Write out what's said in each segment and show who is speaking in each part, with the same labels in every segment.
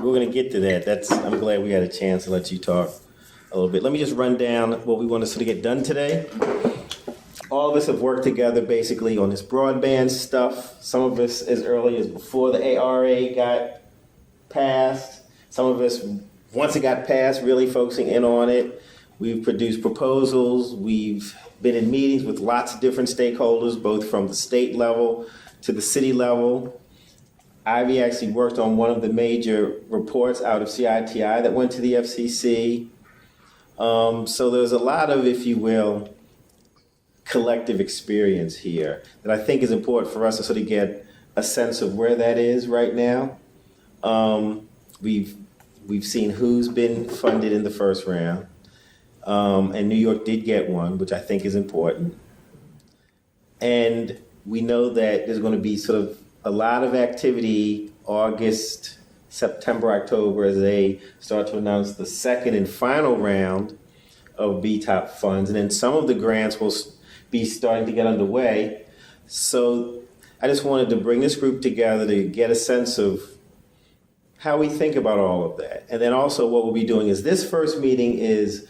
Speaker 1: we're going to get to that. I'm glad we had a chance to let you talk a little bit. Let me just run down what we want to sort of get done today. All of us have worked together basically on this broadband stuff. Some of us as early as before the ARA got passed. Some of us, once it got passed, really focusing in on it. We've produced proposals. We've been in meetings with lots of different stakeholders, both from the state level to the city level. Ivy actually worked on one of the major reports out of CITI that went to the FCC. So there's a lot of, if you will, collective experience here that I think is important for us to sort of get a sense of where that is right now. We've seen who's been funded in the first round, and New York did get one, which I think is important. And we know that there's going to be sort of a lot of activity August, September, October as they start to announce the second and final round of BTOP funds, and then some of the grants will be starting to get underway. So I just wanted to bring this group together to get a sense of how we think about all of that. And then also what we'll be doing is this first meeting is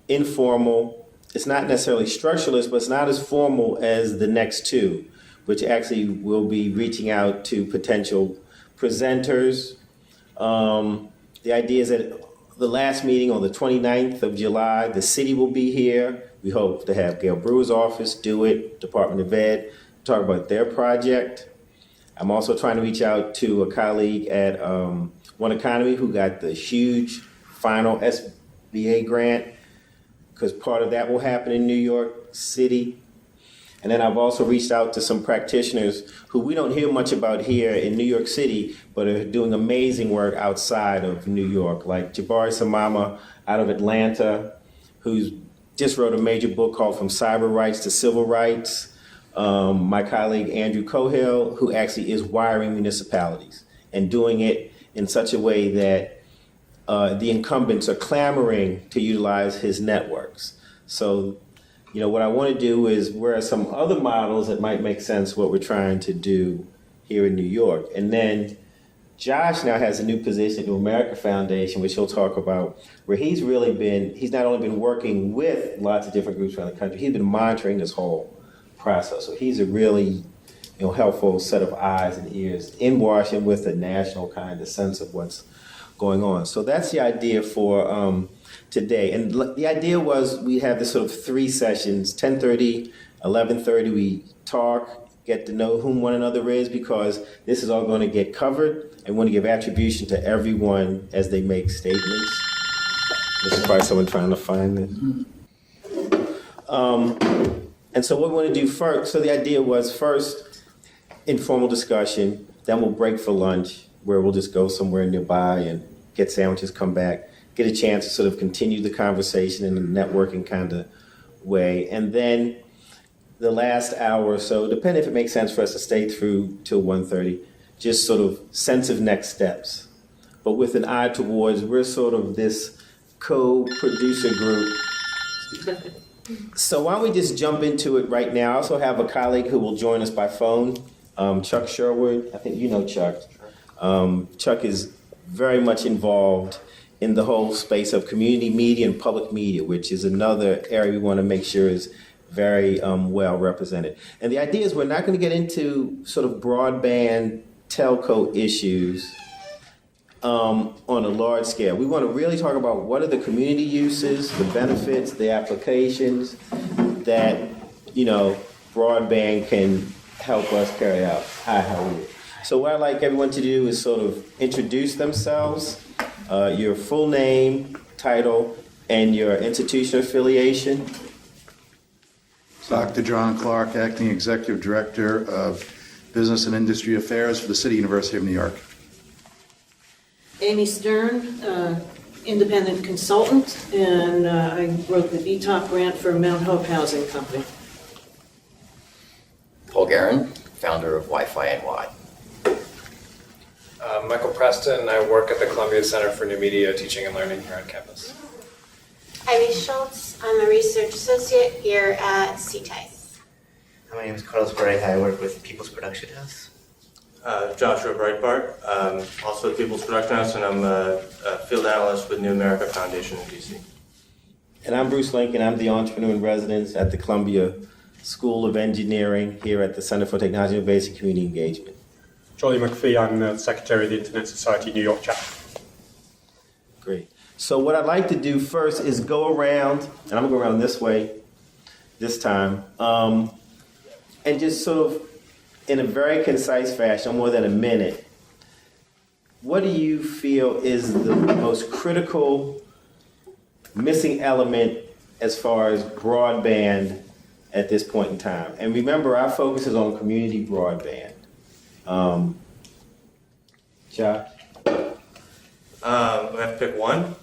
Speaker 1: informal. It's not necessarily structuralist, but it's not as formal as the next two, which actually will be reaching out to potential presenters. The idea is that the last meeting on the 29th of July, the city will be here. We hope to have Gail Brewer's office do it, Department of Ed, talk about their project. I'm also trying to reach out to a colleague at One Economy who got the huge final SBA grant, because part of that will happen in New York City. And then I've also reached out to some practitioners who we don't hear much about here in New York City, but are doing amazing work outside of New York, like Jabari Samama out of Atlanta, who's just wrote a major book called From Cyber Rights to Civil Rights. My colleague Andrew Cohill, who actually is wiring municipalities and doing it in such a way that the incumbents are clamoring to utilize his networks. So, you know, what I want to do is, where are some other models that might make sense what we're trying to do here in New York? And then Josh now has a new position at the America Foundation, which he'll talk about, where he's not only been working with lots of different groups around the country, he's been monitoring this whole process. So he's a really, helpful set of eyes and ears in Washington with a national kind of sense of what's going on. So that's the idea for today. And the idea was we have this sort of three sessions, 10:30, 11:30, we talk, get to know whom one another is, because this is all going to get covered. I want to give attribution to everyone as they make statements. This is probably someone trying to find this. And so what we want to do first, so the idea was first, informal discussion, then we'll break for lunch, where we'll just go somewhere nearby and get sandwiches, come back, get a chance to sort of continue the conversation in a networking kind of way. And then the last hour or so, depending if it makes sense for us to stay through till 1:30, just sort of sense of next steps. But with an eye towards, we're sort of this co-producer group. So why don't we just jump into it right now? I also have a colleague who will join us by phone, Chuck Sherwood. I think you know Chuck. Chuck is very much involved in the whole space of community media and public media, which is another area we want to make sure is very well represented. And the idea is we're not going to get into sort of broadband telco issues on a large scale. We want to really talk about what are the community uses, the benefits, the applications that, broadband can help us carry out. Hi, how are you? So what I'd like everyone to do is sort of introduce themselves, your full name, title, and your institutional affiliation.
Speaker 2: Dr. John Clark, Acting Executive Director of Business and Industry Affairs for the City University of New York.
Speaker 3: Amy Stern, independent consultant, and I wrote the BTOP grant for Mount Hope Housing Company.
Speaker 4: Paul Guerin, founder of Wi-Fi NY.
Speaker 5: Michael Preston, I work at the Columbia Center for New Media, teaching and learning here on campus.
Speaker 6: Ivy Schultz, I'm a research associate here at CITI.
Speaker 7: My name is Carlos Pereira. I work with People's Production House. Joshua Breitbart, also at People's Production House, and I'm a field analyst with New America Foundation in DC.
Speaker 1: And I'm Bruce Lincoln. I'm the entrepreneur in residence at the Columbia School of Engineering here at the Center for Technology Innovation and Community Engagement.
Speaker 8: Jolly McPhee, I'm the Secretary of the Internet Society New York chapter.
Speaker 1: Great. So what I'd like to do first is go around, and I'm going to go around this way this time, and just sort of in a very concise fashion, more than a minute, what do you feel is the most critical missing element as far as broadband at this point in time? And remember, our focus is on community broadband. Josh?
Speaker 7: We have to pick one.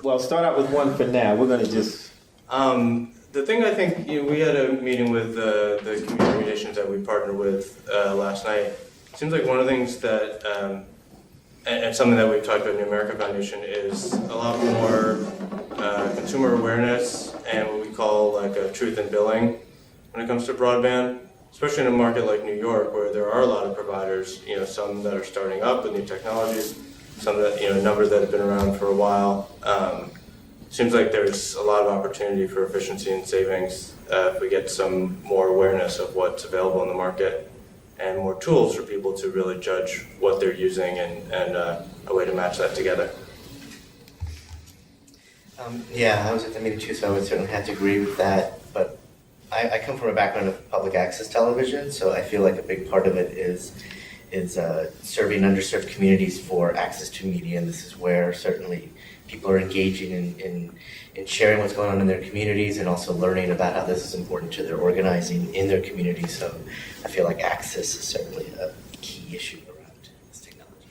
Speaker 1: Well, start out with one for now. We're going to just...
Speaker 7: The thing I think, we had a meeting with the community organizations that we partnered with last night. It seems like one of the things that, and something that we've talked about in New America Foundation, is a lot more consumer awareness and what we call like a truth in billing when it comes to broadband, especially in a market like New York where there are a lot of providers, some that are starting up with new technologies, some that, a number that have been around for a while. Seems like there's a lot of opportunity for efficiency and savings if we get some more awareness of what's available in the market and more tools for people to really judge what they're using and a way to match that together.
Speaker 9: I was at the meeting too, so I would certainly have to agree with that. But I come from a background of public access television, so I feel like a big part of it is serving underserved communities for access to media, and this is where certainly people are engaging in sharing what's going on in their communities and also learning about how this is important to their organizing in their community. So I feel like access is certainly a key issue around this technology.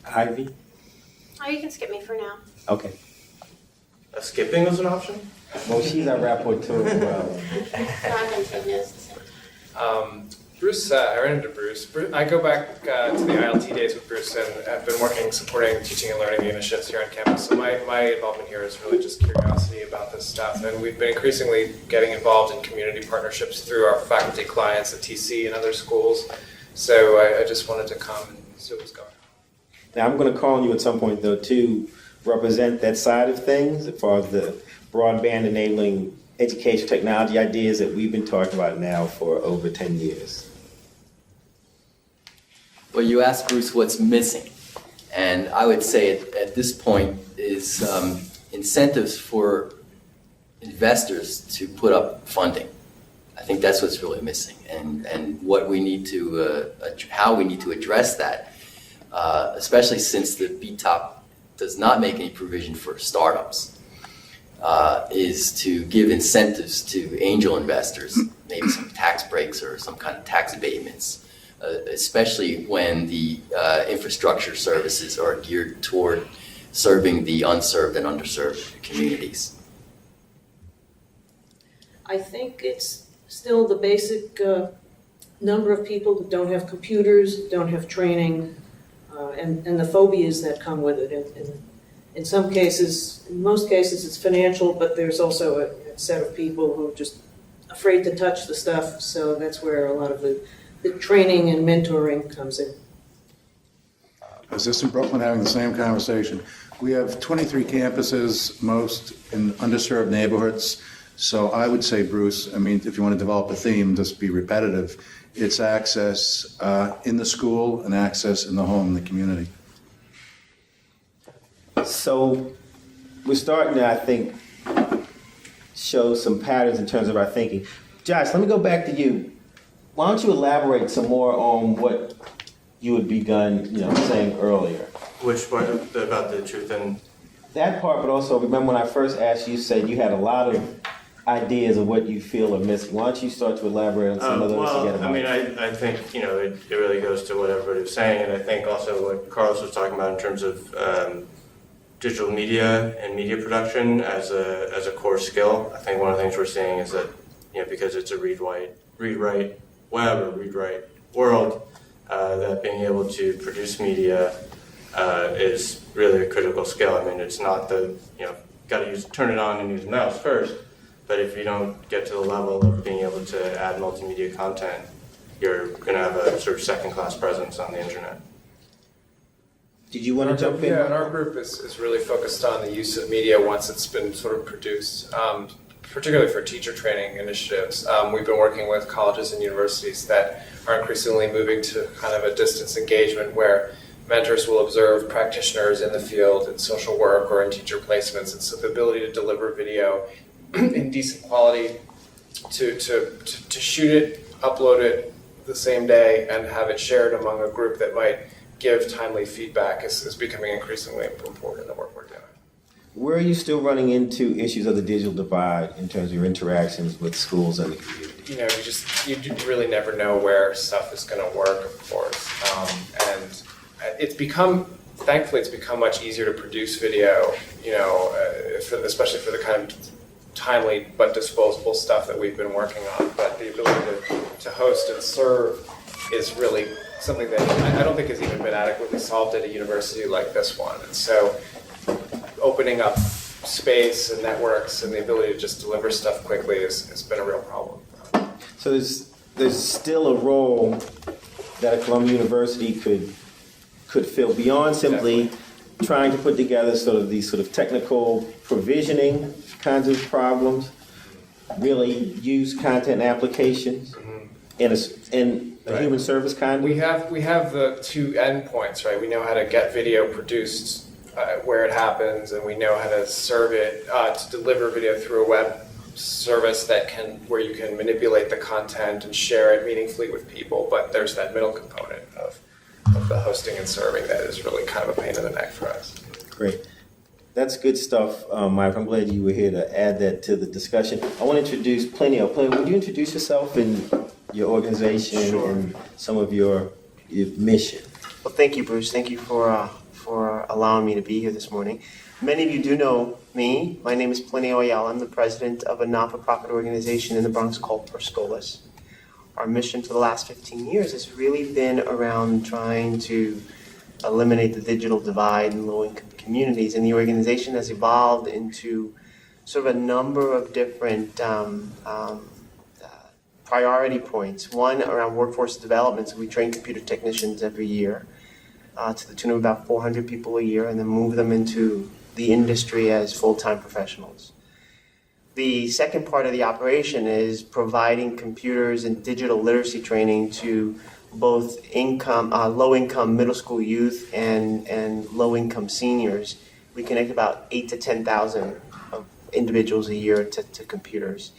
Speaker 1: Ivy?
Speaker 6: Oh, you can skip me for now.
Speaker 1: Okay.
Speaker 7: Skipping was an option?
Speaker 1: Well, she's our rapporteur as well.
Speaker 6: Non-continuous.
Speaker 5: Bruce, I ran into Bruce. I go back to the ILT days with Bruce and have been supporting teaching and learning initiatives here on campus. So my involvement here is really just curiosity about this stuff. And we've been increasingly getting involved in community partnerships through our faculty clients at TC and other schools. So I just wanted to come and see what was going on.
Speaker 1: Now, I'm going to call on you at some point, though, to represent that side of things as far as the broadband enabling education technology ideas that we've been talking about now for over 10 years.
Speaker 4: Well, you asked Bruce what's missing, and I would say at this point is incentives for investors to put up funding. I think that's what's really missing, and what we need to, how we need to address that, especially since the BTOP does not make any provision for startups, is to give incentives to angel investors, maybe some tax breaks or some kind of tax abatements. Especially when the infrastructure services are geared toward serving the unserved and underserved communities.
Speaker 3: I think it's still the basic number of people who don't have computers, don't have training, and the phobias that come with it. And in some cases, in most cases, it's financial, but there's also a set of people who are just afraid to touch the stuff. So that's where a lot of the training and mentoring comes in.
Speaker 2: I was just in Brooklyn having the same conversation. We have 23 campuses, most in underserved neighborhoods. So I would say, Bruce, if you want to develop a theme, just be repetitive. It's access in the school and access in the home, in the community.
Speaker 1: So we're starting to, I think, show some patterns in terms of our thinking. Josh, let me go back to you. Why don't you elaborate some more on what you had begun, saying earlier?
Speaker 7: Which part about the truth and...
Speaker 1: That part, but also remember when I first asked you, said you had a lot of ideas of what you feel are missing. Why don't you start to elaborate on some of those?
Speaker 7: I think, it really goes to what everybody was saying, and I think also what Carlos was talking about in terms of digital media and media production as a core skill. I think one of the things we're seeing is that, because it's a read-write web or read-write world, that being able to produce media is really a critical skill. It's not got to turn it on and use a mouse first, but if you don't get to the level of being able to add multimedia content, you're going to have a sort of second-class presence on the internet.
Speaker 1: Did you want to jump in?
Speaker 5: Yeah, and our group is really focused on the use of media once it's been sort of produced, particularly for teacher training initiatives. We've been working with colleges and universities that are increasingly moving to kind of a distance engagement where mentors will observe practitioners in the field in social work or in teacher placements. And so the ability to deliver video in decent quality, to shoot it, upload it the same day, and have it shared among a group that might give timely feedback is becoming increasingly important in the work we're doing.
Speaker 1: Where are you still running into issues of the digital divide in terms of your interactions with schools and the community?
Speaker 5: You know, you really never know where stuff is going to work, of course. And thankfully, it's become much easier to produce video, especially for the kind of timely but disposable stuff that we've been working on. But the ability to host and serve is really something that I don't think has even been adequately solved at a university like this one. And so opening up space and networks and the ability to just deliver stuff quickly has been a real problem.
Speaker 1: So there's still a role that a Columbia University could fill beyond simply trying to put together sort of these sort of technical provisioning kinds of problems, really use content applications in a human service kind of.
Speaker 5: We have the two endpoints, right? We know how to get video produced where it happens, and we know how to serve it to deliver video through a web service where you can manipulate the content and share it meaningfully with people. But there's that middle component of the hosting and serving that is really kind of a pain in the neck for us.
Speaker 1: Great. That's good stuff, Mike. I'm glad you were here to add that to the discussion. I want to introduce Plenio. Plenio, would you introduce yourself and your organization and some of your mission?
Speaker 10: Well, thank you, Bruce. Thank you for allowing me to be here this morning. Many of you do know me. My name is Plenio Ayala. I'm the president of a not-for-profit organization in the Bronx called Perscolas. Our mission for the last 15 years has really been around trying to eliminate the digital divide in low-income communities, and the organization has evolved into sort of a number of different priority points. One around workforce development, so we train computer technicians every year to the tune of about 400 people a year, and then move them into the industry as full-time professionals. The second part of the operation is providing computers and digital literacy training to both low-income middle school youth and low-income seniors. We connect about 8,000 to 10,000 of individuals a year to computers.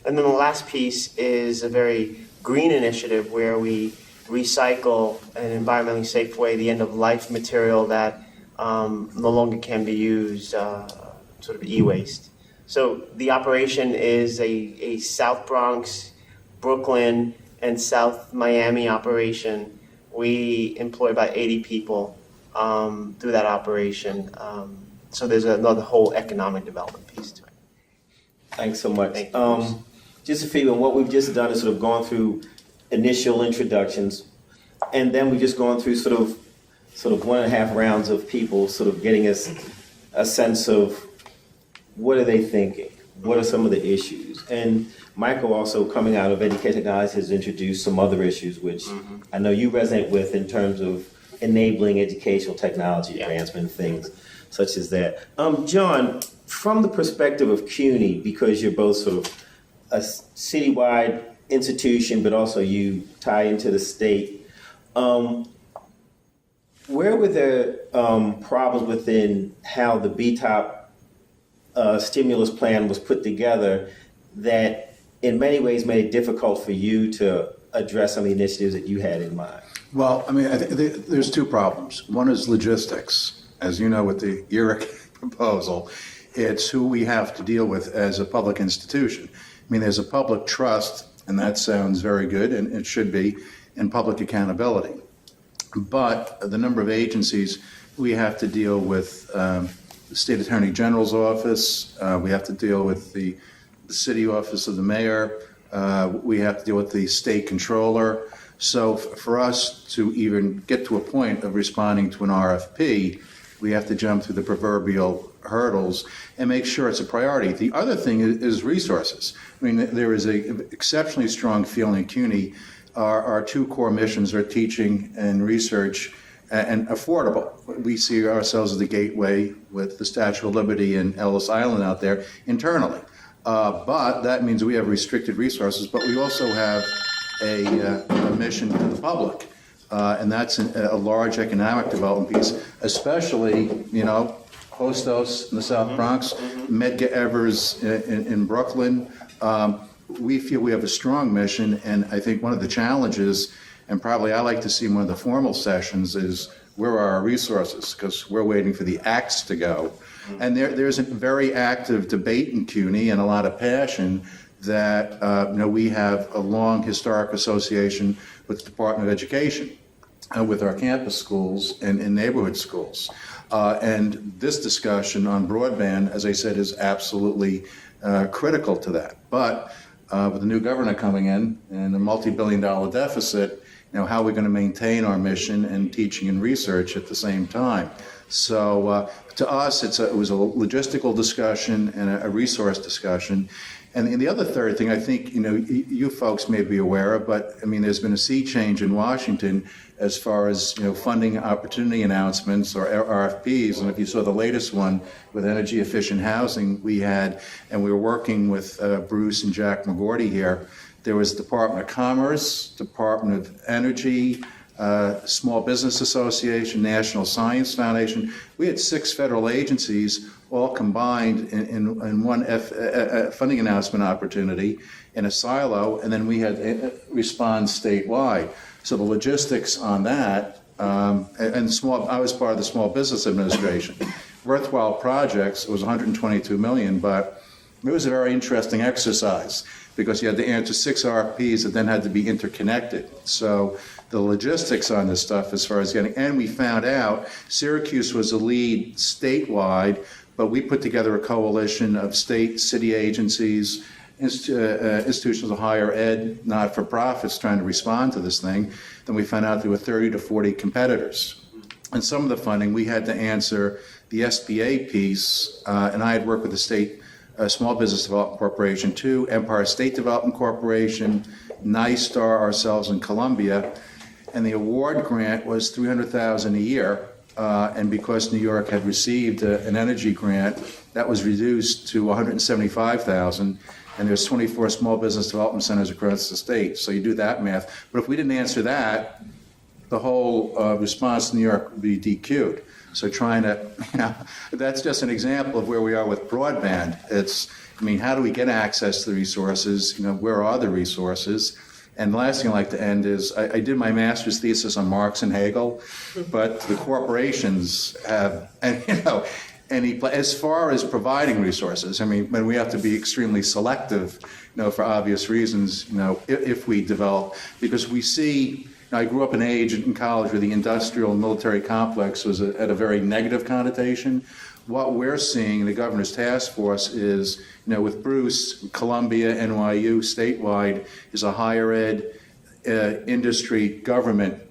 Speaker 10: And then the last piece is a very green initiative where we recycle in an environmentally safe way the end-of-life material that no longer can be used, sort of e-waste. So the operation is a South Bronx, Brooklyn, and South Miami operation. We employ about 80 people through that operation. So there's another whole economic development piece to it.
Speaker 1: Thanks so much.
Speaker 10: Thank you.
Speaker 1: Just a feedback, what we've just done is sort of gone through initial introductions, and then we've just gone through sort of 1.5 rounds of people sort of getting us a sense of what are they thinking, what are some of the issues. And Michael, also coming out of Educate Technology, has introduced some other issues which I know you resonate with in terms of enabling educational technology advancement, things such as that. John, from the perspective of CUNY, because you're both sort of a citywide institution, but also you tie into the state, where were there problems within how the BTOP stimulus plan was put together that in many ways made it difficult for you to address some of the initiatives that you had in mind?
Speaker 2: Well, I mean, I think there's two problems. One is logistics. As you know, with the ERIC proposal, it's who we have to deal with as a public institution. I mean, there's a public trust, and that sounds very good, and it should be, and public accountability. But the number of agencies, we have to deal with the State Attorney General's office, we have to deal with the city office of the mayor, we have to deal with the state controller. So for us to even get to a point of responding to an RFP, we have to jump through the proverbial hurdles and make sure it's a priority. The other thing is resources. I mean, there is an exceptionally strong feeling in CUNY our two core missions are teaching and research and affordable. We see ourselves as the gateway with the Statue of Liberty and Ellis Island out there internally. But that means we have restricted resources, but we also have a mission to the public. And that's a large economic development piece, especially, Hostos in the South Bronx, Medgar Evers in Brooklyn. We feel we have a strong mission, and I think one of the challenges, and probably I like to see one of the formal sessions, is where are our resources? Because we're waiting for the acts to go. And there's a very active debate in CUNY and a lot of passion that we have a long historic association with the Department of Education, with our campus schools and neighborhood schools. And this discussion on broadband, as I said, is absolutely critical to that. But with the new governor coming in and a multi-billion-dollar deficit, how are we going to maintain our mission and teaching and research at the same time? So to us, it was a logistical discussion and a resource discussion. And the other third thing, I think, you folks may be aware of, but there's been a sea change in Washington as far as, funding opportunity announcements or RFPs. And if you saw the latest one with energy efficient housing we had, and we were working with Bruce and Jack McGordy here, there was Department of Commerce, Department of Energy, Small Business Association, National Science Foundation. We had 6 federal agencies all combined in one funding announcement opportunity in a silo, and then we had respond statewide. So the logistics on that, I was part of the Small Business Administration. Worthwhile projects, it was $122 million, but it was a very interesting exercise because you had to answer 6 RFPs that then had to be interconnected. So the logistics on this stuff as far as and we found out Syracuse was the lead statewide, but we put together a coalition of state, city agencies, institutions of higher ed, not-for-profits trying to respond to this thing. Then we found out there were 30 to 40 competitors. And some of the funding, we had to answer the SBA piece, and I had worked with the state Small Business Development Corporation too, Empire State Development Corporation, NYSTAR, ourselves in Columbia, and the award grant was $300,000 a year. And because New York had received an energy grant, that was reduced to $175,000. And there's 24 small business development centers across the state. So you do that math. But if we didn't answer that, the whole response to New York would be DQ'd. So trying to, that's just an example of where we are with broadband. It's, how do we get access to the resources? Where are the resources? And the last thing I'd like to end is, I did my master's thesis on Marx and Hegel, but the corporations have, as far as providing resources, when we have to be extremely selective, for obvious reasons, if we develop, because we see, I grew up in an age in college where the industrial and military complex was at a very negative connotation. What we're seeing in the governor's task force is, with Bruce, Columbia, NYU, statewide, is a higher ed industry government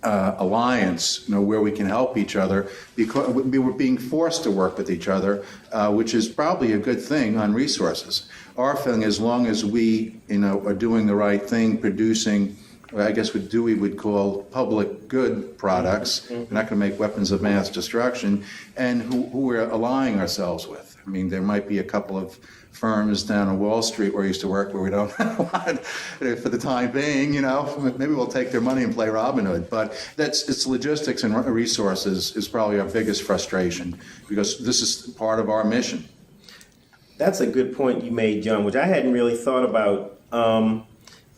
Speaker 2: alliance, where we can help each other because we were being forced to work with each other, which is probably a good thing on resources. Our feeling, as long as we, are doing the right thing, producing, I guess what Dewey would call public good products. We're not going to make weapons of mass destruction, and who we're allying ourselves with. There might be a couple of firms down on Wall Street where I used to work where we don't want, for the time being, maybe we'll take their money and play Robin Hood. But it's logistics and resources is probably our biggest frustration because this is part of our mission.
Speaker 1: That's a good point you made, John, which I hadn't really thought about.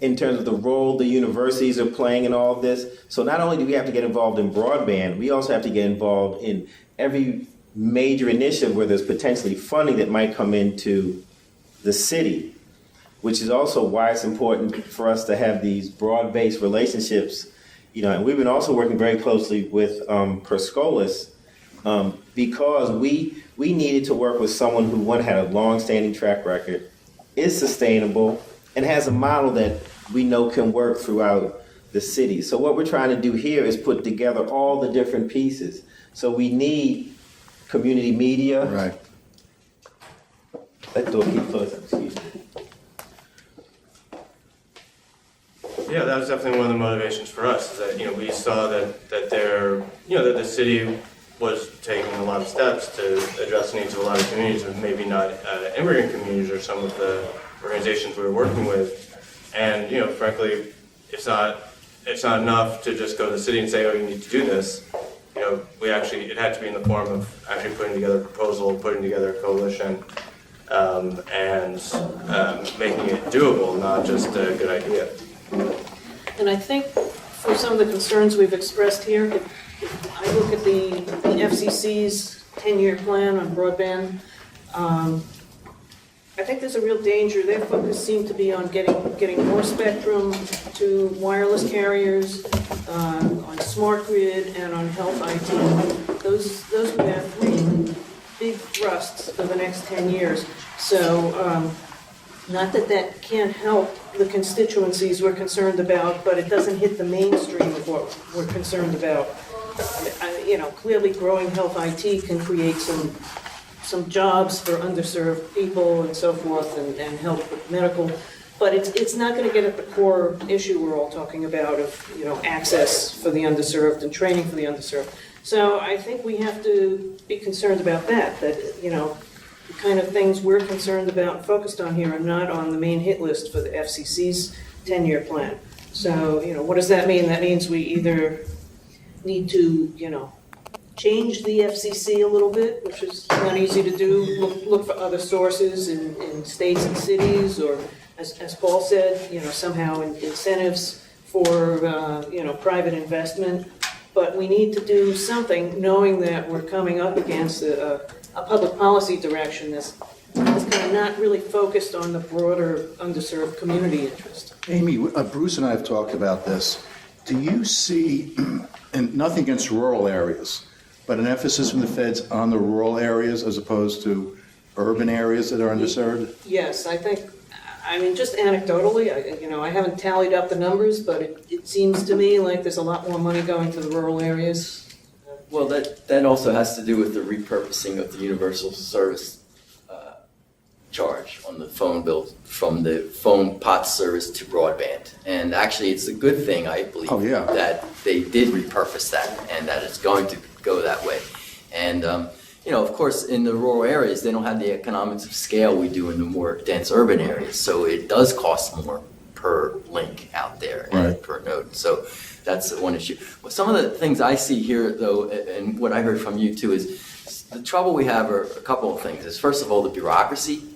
Speaker 1: In terms of the role the universities are playing in all of this. So not only do we have to get involved in broadband, we also have to get involved in every major initiative where there's potentially funding that might come into the city, which is also why it's important for us to have these broad-based relationships. And we've been also working very closely with Perscolis because we needed to work with someone who, one, had a long-standing track record, is sustainable, and has a model that we know can work throughout the city. So what we're trying to do here is put together all the different pieces. So we need community media.
Speaker 2: Right.
Speaker 1: That door keeps closing, excuse me.
Speaker 7: Yeah, that was definitely one of the motivations for us, is that, we saw that that the city was taking a lot of steps to address the needs of a lot of communities, and maybe not immigrant communities or some of the organizations we were working with. And, frankly, it's not enough to just go to the city and say, oh, you need to do this. It had to be in the form of actually putting together a proposal, putting together a coalition, and making it doable, not just a good idea.
Speaker 3: And I think for some of the concerns we've expressed here, if I look at the FCC's 10-year plan on broadband, I think there's a real danger. Their focus seemed to be on getting more spectrum to wireless carriers, on smart grid, and on health IT. Those would have three big thrusts for the next 10 years. So not that can't help the constituencies we're concerned about, but it doesn't hit the mainstream of what we're concerned about. Clearly growing health IT can create some jobs for underserved people and so forth, and help with medical, but it's not going to get at the core issue we're all talking about of access for the underserved and training for the underserved. So I think we have to be concerned about that the kind of things we're concerned about and focused on here are not on the main hit list for the FCC's 10-year plan. So what does that mean? That means we either need to change the FCC a little bit, which is not easy to do, look for other sources in states and cities, or as Paul said, somehow incentives for private investment. But we need to do something, knowing that we're coming up against a public policy direction that's kind of not really focused on the broader underserved community interest.
Speaker 2: Amy, Bruce and I have talked about this. Do you see, and nothing against rural areas, but an emphasis from the feds on the rural areas as opposed to urban areas that are underserved?
Speaker 3: Yes, just anecdotally, I haven't tallied up the numbers, but it seems to me like there's a lot more money going to the rural areas.
Speaker 4: Well, that also has to do with the repurposing of the universal service charge on the phone bill from the phone POTS service to broadband. And actually, it's a good thing, I believe, that they did repurpose that and that it's going to go that way. And, of course, in the rural areas, they don't have the economics of scale we do in the more dense urban areas. So it does cost more per link out there and per node. So that's one issue. Well, some of the things I see here, though, and what I heard from you, too, is the trouble we have are a couple of things. Is first of all, the bureaucracy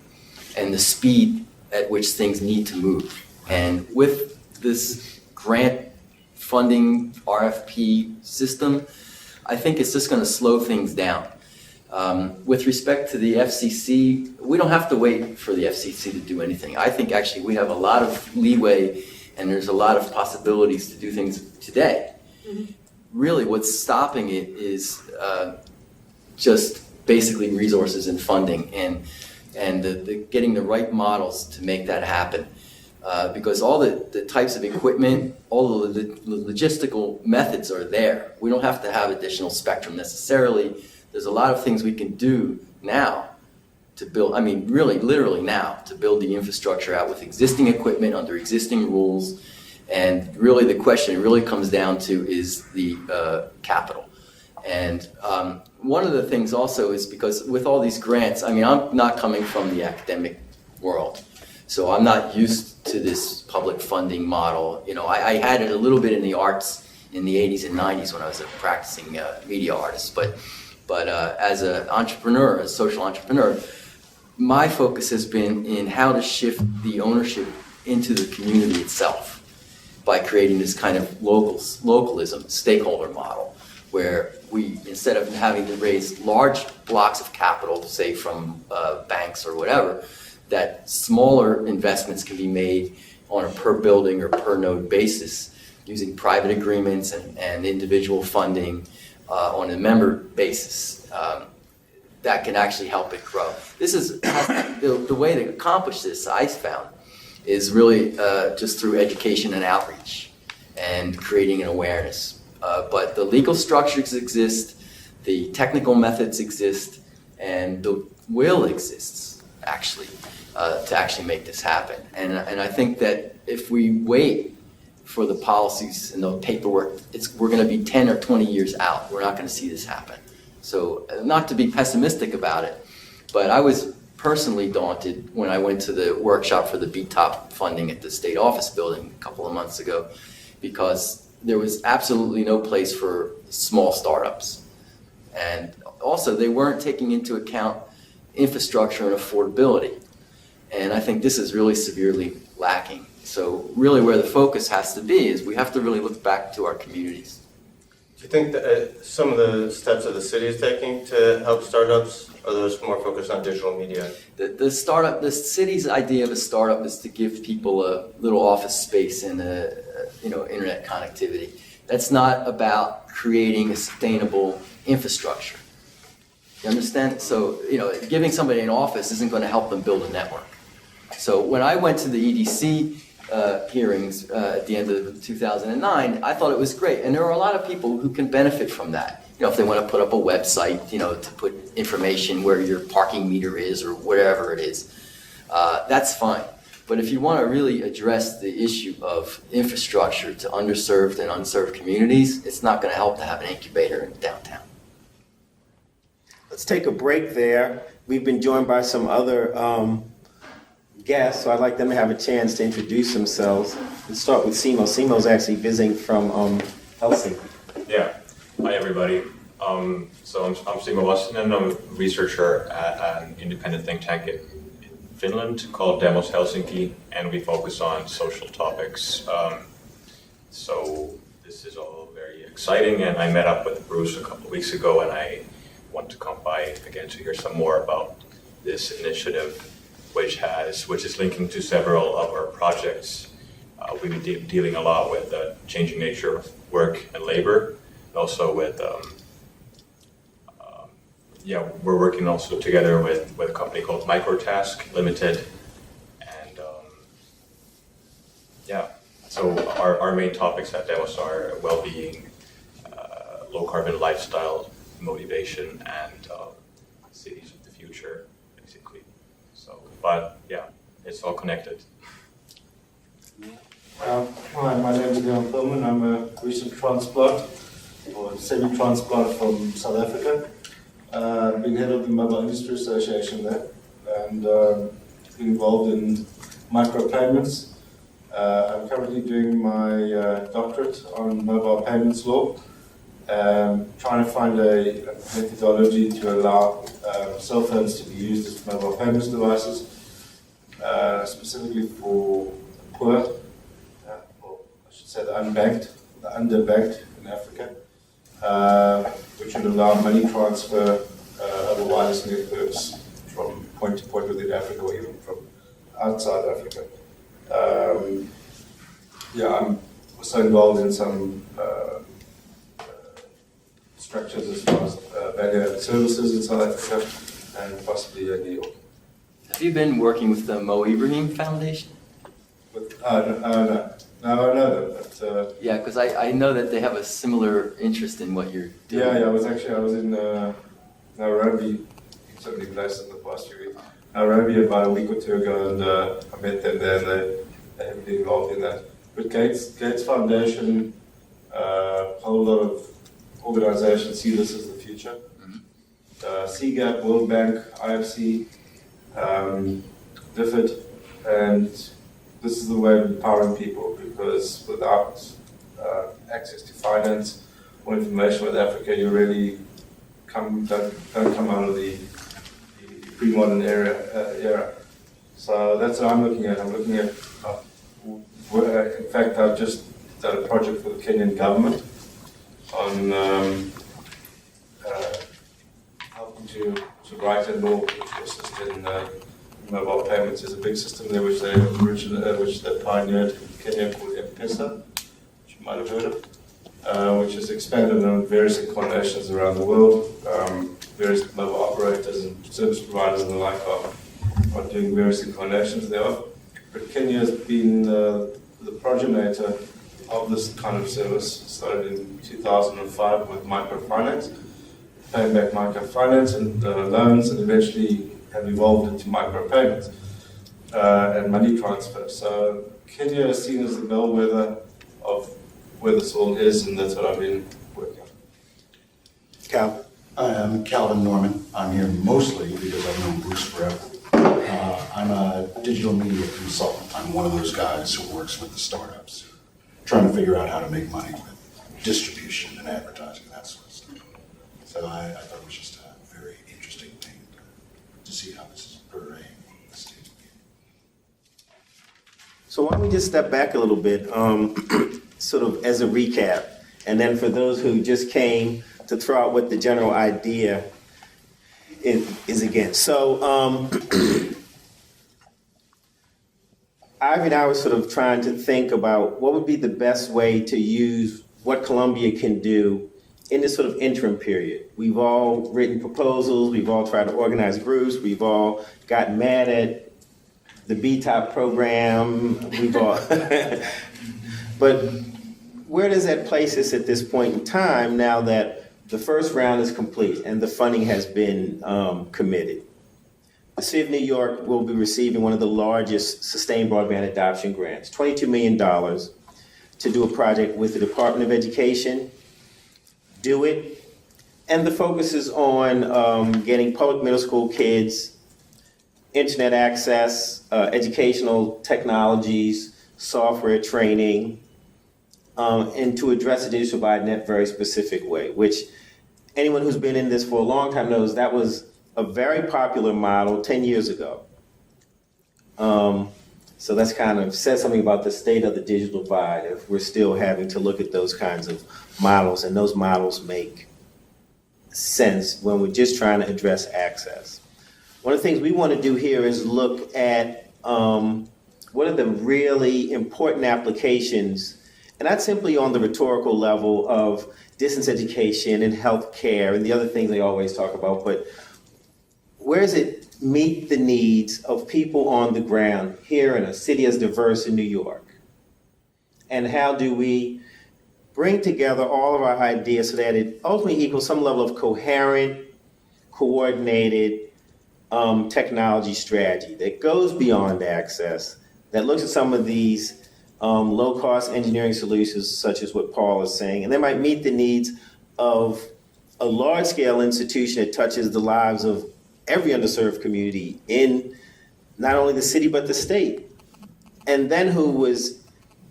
Speaker 4: and the speed at which things need to move. And with this grant funding RFP system, I think it's just going to slow things down. With respect to the FCC, we don't have to wait for the FCC to do anything. I think actually we have a lot of leeway and there's a lot of possibilities to do things today. Mm-hmm. Really what's stopping it is just basically resources and funding and the getting the right models to make that happen. Because all the types of equipment, all of the logistical methods are there. We don't have to have additional spectrum necessarily. There's a lot of things we can do now to build, really, literally now, to build the infrastructure out with existing equipment under existing rules. And really the question really comes down to is the capital. And one of the things also is because with all these grants, I'm not coming from the academic world. So I'm not used to this public funding model. I had it a little bit in the arts in the 80s and 90s when I was a practicing media artist. But as an entrepreneur, a social entrepreneur, my focus has been in how to shift the ownership into the community itself by creating this kind of localism, stakeholder model, where we, instead of having to raise large blocks of capital, say from banks or whatever, that smaller investments can be made on a per building or per node basis using private agreements and individual funding on a member basis. That can actually help it grow. This is the way to accomplish this, I found, is really just through education and outreach and creating an awareness. But the legal structures exist, the technical methods exist, and the will exists, actually, to actually make this happen. And I think that if we wait for the policies and the paperwork, we're going to be 10 or 20 years out. We're not going to see this happen. So not to be pessimistic about it, but I was personally daunted when I went to the workshop for the BTOP funding at the state office building a couple of months ago, because there was absolutely no place for small startups. And also, they weren't taking into account infrastructure and affordability. And I think this is really severely lacking. So really where the focus has to be is we have to really look back to our communities.
Speaker 7: Do you think that some of the steps that the city is taking to help startups, are those more focused on digital media?
Speaker 4: The city's idea of a startup is to give people a little office space and internet connectivity. That's not about creating a sustainable infrastructure. You understand? So, giving somebody an office isn't going to help them build a network. So when I went to the EDC hearings at the end of 2009, I thought it was great. And there are a lot of people who can benefit from that. If they want to put up a website, to put information where your parking meter is or whatever it is, that's fine. But if you want to really address the issue of infrastructure to underserved and unserved communities, it's not going to help to have an incubator in downtown.
Speaker 1: Let's take a break there. We've been joined by some other guests, so I'd like them to have a chance to introduce themselves. Let's start with Simo. Simo's actually visiting from Helsinki.
Speaker 11: Yeah. Hi, everybody. So I'm Simo Vassinen. I'm a researcher at an independent think tank in Finland called Demos Helsinki, and we focus on social topics. So this is all very exciting, and I met up with Bruce a couple of weeks ago, and I want to come by again to hear some more about this initiative, which is linking to several of our projects. We've been dealing a lot with the changing nature of work and labor, also with we're working also together with a company called Microtask Limited, and so our main topics at Demos are well-being, low carbon lifestyle, motivation, and cities of the future, basically. So, but yeah, it's all connected.
Speaker 12: Hi, my name is Leon Pullman. I'm a recent transplant, or semi-transplant from South Africa. Been head of the Mobile Industry Association there, and been involved in micropayments. I'm currently doing my doctorate on mobile payments law, trying to find a methodology to allow cell phones to be used as mobile payments devices, specifically for poor, or I should say the unbanked, the underbanked in Africa, which would allow money transfer over wireless networks from point to point within Africa or even from outside Africa. I'm also involved in some structures as far as value-added services in South Africa and possibly in New York.
Speaker 4: Have you been working with the Mo Ibrahim Foundation?
Speaker 12: No, I know them, but...
Speaker 4: yeah, because I know that they have a similar interest in what you're doing.
Speaker 12: I was in Nairobi, certainly places in the past few weeks. Nairobi about a week or two ago, and I met them there, and they're heavily involved in that. But Gates Foundation, a whole lot of organizations see this as the future. CGAP, World Bank, IFC, DFID, and this is the way of empowering people, because without access to finance or information with Africa, you really don't come out of the pre-modern era. So that's what I'm looking at. I'm looking at, in fact, I've just done a project for the Kenyan government on helping to write a law which will assist in mobile payments. There's a big system there which they pioneered in Kenya called M-Pesa, which you might have heard of, which has expanded on various incarnations around the world. Various mobile operators and service providers and the like are doing various incarnations thereof. But Kenya has been the progenitor of this kind of service. It started in 2005 with microfinance, paying back microfinance and loans, and eventually have evolved into micropayments and money transfer. So Kenya is seen as the bellwether of where this all is, and that's what I've been working on.
Speaker 1: Cal?
Speaker 13: Hi, I'm Calvin Norman. I'm here mostly because I've known Bruce forever. I'm a digital media consultant. I'm one of those guys who works with the startups, trying to figure out how to make money with distribution and advertising and that sort of stuff. So I thought it was just a very interesting thing to see how this is progressing.
Speaker 1: So why don't we just step back a little bit, sort of as a recap, and then for those who just came to throw out what the general idea is again. So Ivy and I were sort of trying to think about what would be the best way to use what Columbia can do in this sort of interim period. We've all written proposals, we've all tried to organize groups, we've all gotten mad at the BTOP program, we've all, but where does that place us at this point in time now that the first round is complete and the funding has been committed? The City of New York will be receiving one of the largest sustained broadband adoption grants, $22 million to do a project with the Department of Education, Do It, and the focus is on getting public middle school kids internet access, educational technologies, software training, and to address the digital divide in that very specific way, which anyone who's been in this for a long time knows that was a very popular model 10 years ago. So that's kind of says something about the state of the digital divide if we're still having to look at those kinds of models, and those models make sense when we're just trying to address access. One of the things we want to do here is look at what are the really important applications, and not simply on the rhetorical level of distance education and healthcare and the other things they always talk about, but where does it meet the needs of people on the ground here in a city as diverse as New York? And how do we bring together all of our ideas so that it ultimately equals some level of coherent, coordinated technology strategy that goes beyond access, that looks at some of these low-cost engineering solutions, such as what Paul is saying, and they might meet the needs of a large-scale institution that touches the lives of every underserved community in not only the city but the state, and then who was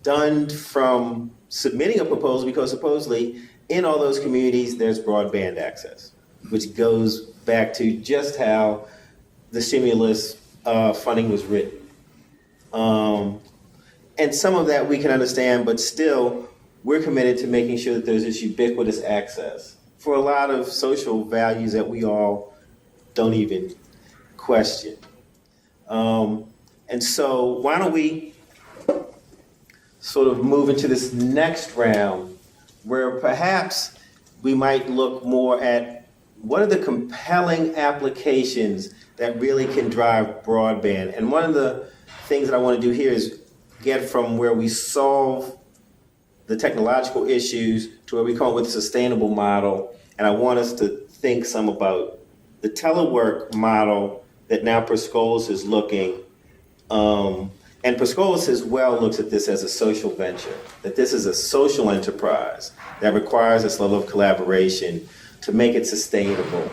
Speaker 1: done from submitting a proposal because supposedly in all those communities there's broadband access, which goes back to just how the stimulus funding was written. And some of that we can understand, but still we're committed to making sure that there's this ubiquitous access for a lot of social values that we all don't even question. And so why don't we sort of move into this next round where perhaps we might look more at what are the compelling applications that really can drive broadband. And one of the things that I want to do here is get from where we solve the technological issues to where we come up with a sustainable model. And I want us to think some about the telework model that now Perscolis is looking. And Perscolis as well looks at this as a social venture, that this is a social enterprise that requires this level of collaboration to make it sustainable.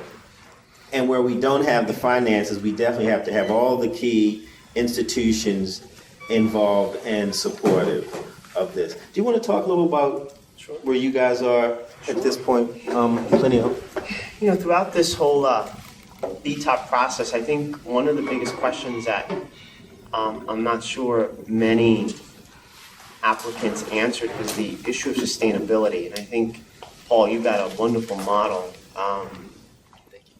Speaker 1: And where we don't have the finances, we definitely have to have all the key institutions involved and supportive of this. Do you want to talk a little about where you guys are at this point, Plinio?
Speaker 9: You know, throughout this whole BTOP process, I think one of the biggest questions that I'm not sure many applicants answered was the issue of sustainability. And I think, Paul, you've got a wonderful model.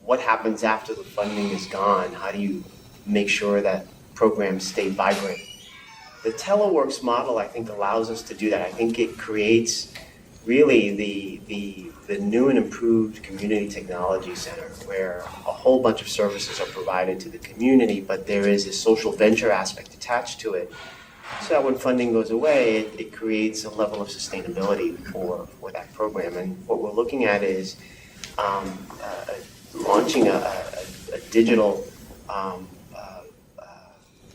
Speaker 9: What happens after the funding is gone? How do you make sure that programs stay vibrant? The teleworks model, I think, allows us to do that. I think it creates really the new and improved community technology center where a whole bunch of services are provided to the community, but there is a social venture aspect attached to it. So that when funding goes away, it creates a level of sustainability for that program. And what we're looking at is launching a digital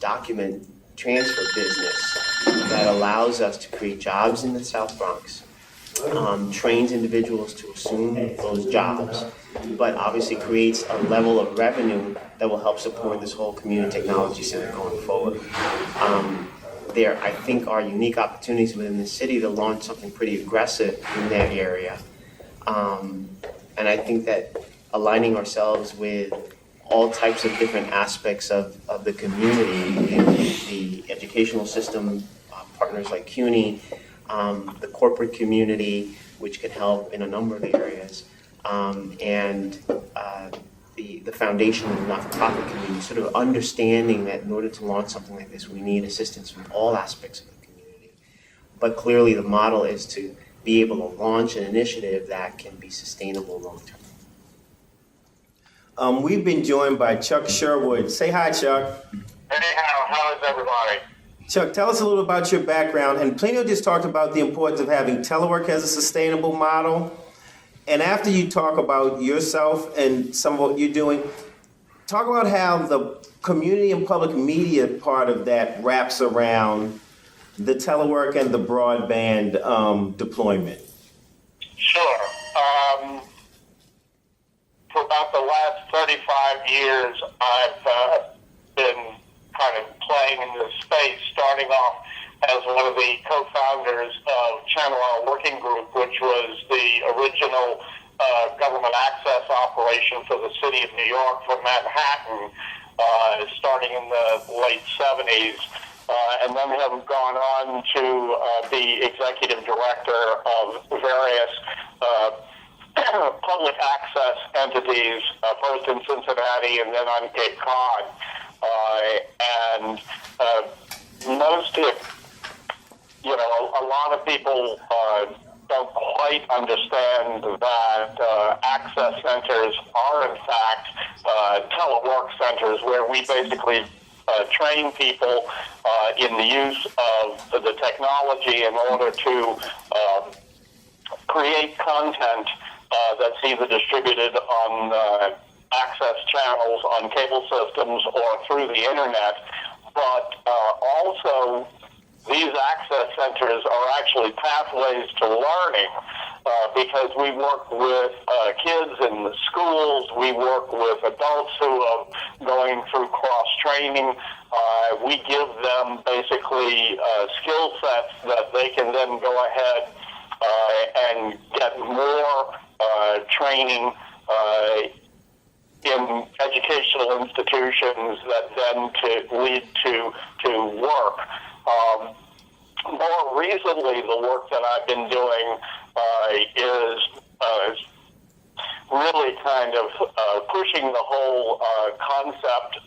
Speaker 9: document transfer business
Speaker 10: that allows us to create jobs in the South Bronx, trains individuals to assume those jobs, but obviously creates a level of revenue that will help support this whole community technology center going forward. There, I think, are unique opportunities within the city to launch something pretty aggressive in that area. And I think that aligning ourselves with all types of different aspects of the community, the educational system, partners like CUNY, the corporate community, which can help in a number of areas, and the foundation and not-for-profit community, sort of understanding that in order to launch something like this, we need assistance from all aspects of the community. But clearly the model is to be able to launch an initiative that can be sustainable long-term.
Speaker 1: We've been joined by Chuck Sherwood. Say hi, Chuck.
Speaker 14: Hey, how is everybody?
Speaker 1: Chuck, tell us a little about your background. And Plano just talked about the importance of having telework as a sustainable model. And after you talk about yourself and some of what you're doing, talk about how the community and public media part of that wraps around the telework and the broadband deployment.
Speaker 14: Sure. For about the last 35 years, I've been kind of playing in this space, starting off as one of the co-founders of Channel R Working Group, which was the original government access operation for the city of New York from Manhattan, starting in the late 70s. And then have gone on to be executive director of various public access entities, first in Cincinnati and then on Cape Cod. And most of, a lot of people don't quite understand that access centers are in fact telework centers where we basically train people in the use of the technology in order to create content that's either distributed on access channels on cable systems or through the internet. But also, these access centers are actually pathways to learning because we work with kids in the schools, we work with adults who are going through cross-training. We give them basically skill sets that they can then go ahead and get more training in educational institutions that then lead to work. More recently, the work that I've been doing is really kind of pushing the whole concept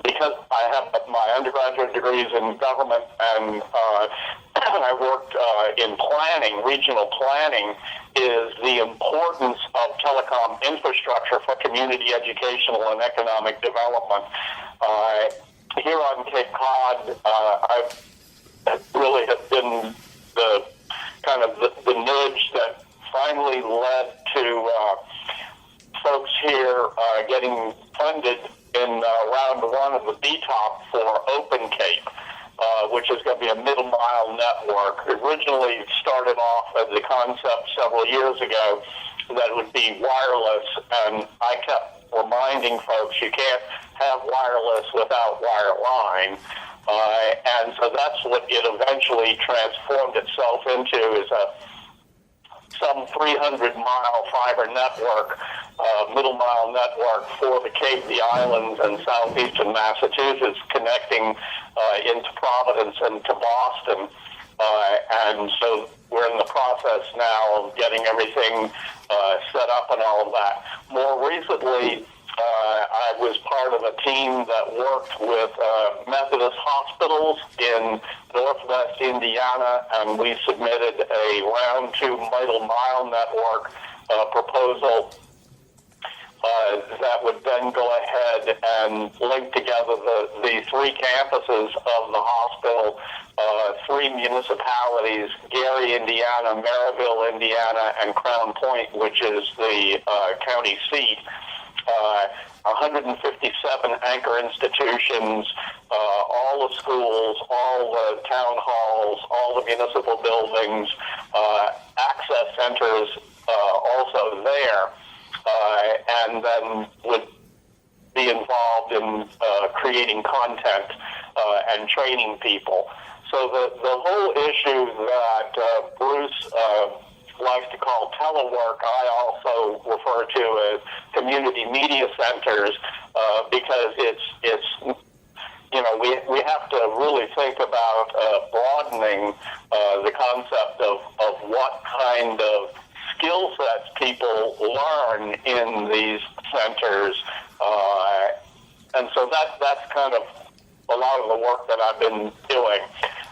Speaker 14: because I have my undergraduate degrees in government and I worked in planning, regional planning, is the importance of telecom infrastructure for community educational and economic development. Here on Cape Cod, I really have been the kind of the nudge that finally led to folks here getting funded in round one of the BTOP for Open Cape, which is going to be a middle mile network. Originally started off as a concept several years ago that it would be wireless, and I kept reminding folks you can't have wireless without wireline. And so that's what it eventually transformed itself into, is some 300-mile fiber network, middle mile network for the Cape, the islands, and southeastern Massachusetts, connecting into Providence and to Boston. And so we're in the process now of getting everything set up and all of that. More recently, I was part of a team that worked with Methodist hospitals in Northwest Indiana, and we submitted a round two middle mile network proposal that would then go ahead and link together the three campuses of the hospital, three municipalities, Gary, Indiana, Maryville, Indiana, and Crown Point, which is the county seat. 157 anchor institutions, all the schools, all the town halls, all the municipal buildings, access centers also there, and then would be involved in creating content and training people. So the whole issue that Bruce likes to call telework, I also refer to as community media centers, because it's we have to really think about broadening the concept of what kind of skill sets people learn in these centers, and so that's kind of a lot of the work that I've been doing.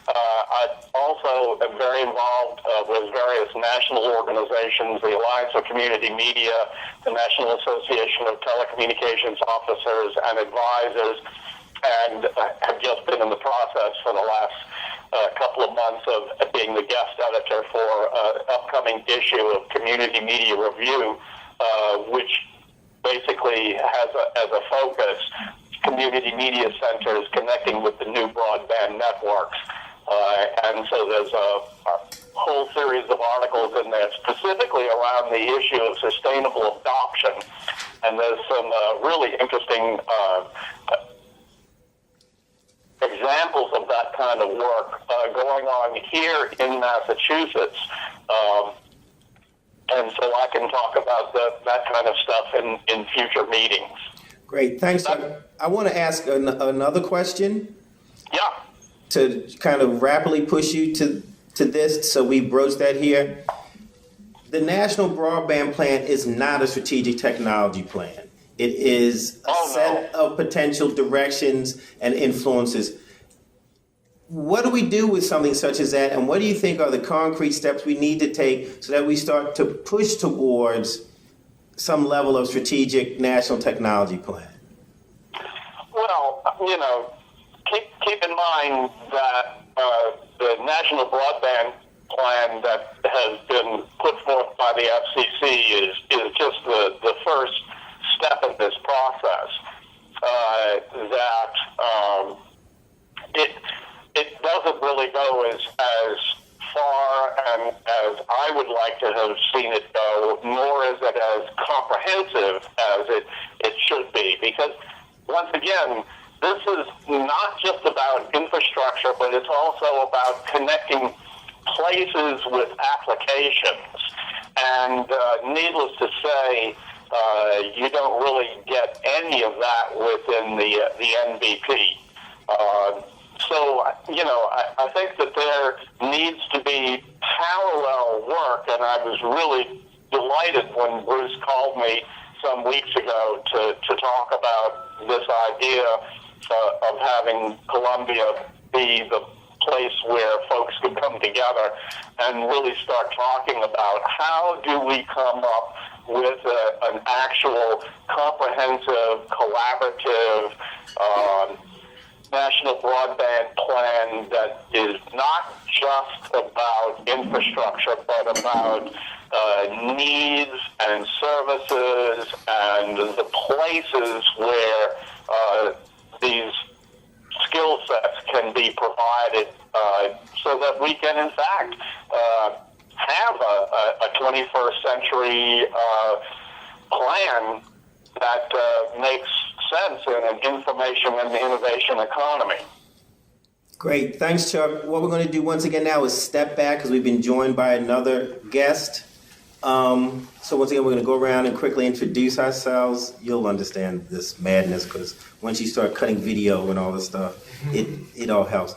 Speaker 14: I also am very involved with various national organizations, the Alliance of Community Media, the National Association of Telecommunications Officers and Advisors, and have just been in the process for the last couple of months of being the guest editor for an upcoming issue of Community Media Review, which basically has as a focus community media centers connecting with the new broadband networks. And so there's a whole series of articles in there specifically around the issue of sustainable adoption. And there's some really interesting examples of that kind of work going on here in Massachusetts. And so I can talk about that kind of stuff in future meetings.
Speaker 1: Great, thanks. I want to ask another question.
Speaker 14: Yeah.
Speaker 1: To kind of rapidly push you to this, so we broach that here. The National Broadband Plan is not a strategic technology plan. It is a set of potential directions and influences. What do we do with something such as that, and what do you think are the concrete steps we need to take so that we start to push towards some level of strategic national technology plan?
Speaker 14: Well, keep in mind that the National Broadband Plan that has been put forth by the FCC is just the first step in this process. It doesn't really go as far and as I would like to have seen it go, nor is it as comprehensive as it should be, because once again, this is not just about infrastructure, but it's also about connecting places with applications. And needless to say, you don't really get any of that within the NBP. So, I think that there needs to be parallel work, and I was really delighted when Bruce called me some weeks ago to talk about this idea of having Columbia be the place where folks could come together and really start talking about how do we come up with an actual comprehensive, collaborative national broadband plan that is not just about infrastructure, but about needs and services and the places where these skill sets can be provided, so that we can, in fact, have a 21st century plan that makes sense in an information and innovation economy.
Speaker 1: Great. Thanks, Chuck. What we're going to do once again now is step back because we've been joined by another guest. So once again, we're going to go around and quickly introduce ourselves. You'll understand this madness because once you start cutting video and all this stuff, it all helps.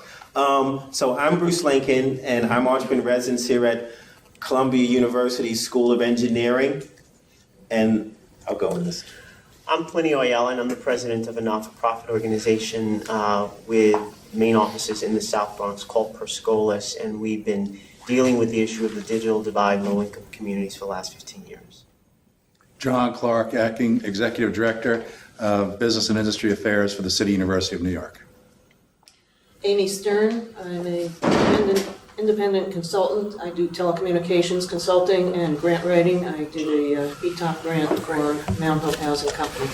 Speaker 1: So I'm Bruce Lincoln, and I'm Entrepreneur in Residence here at Columbia University School of Engineering. And I'll go in this.
Speaker 10: I'm Plinio Ayala, and I'm the president of a not-for-profit organization with main offices in the South Bronx called Perscolas, and we've been dealing with the issue of the digital divide in low-income communities for the last 15 years.
Speaker 2: John Clark, Acting Executive Director of Business and Industry Affairs for the City University of New York.
Speaker 3: Amy Stern, I'm a independent consultant. I do telecommunications consulting and grant writing. I did a ETOP grant for Mount Hope Housing Company.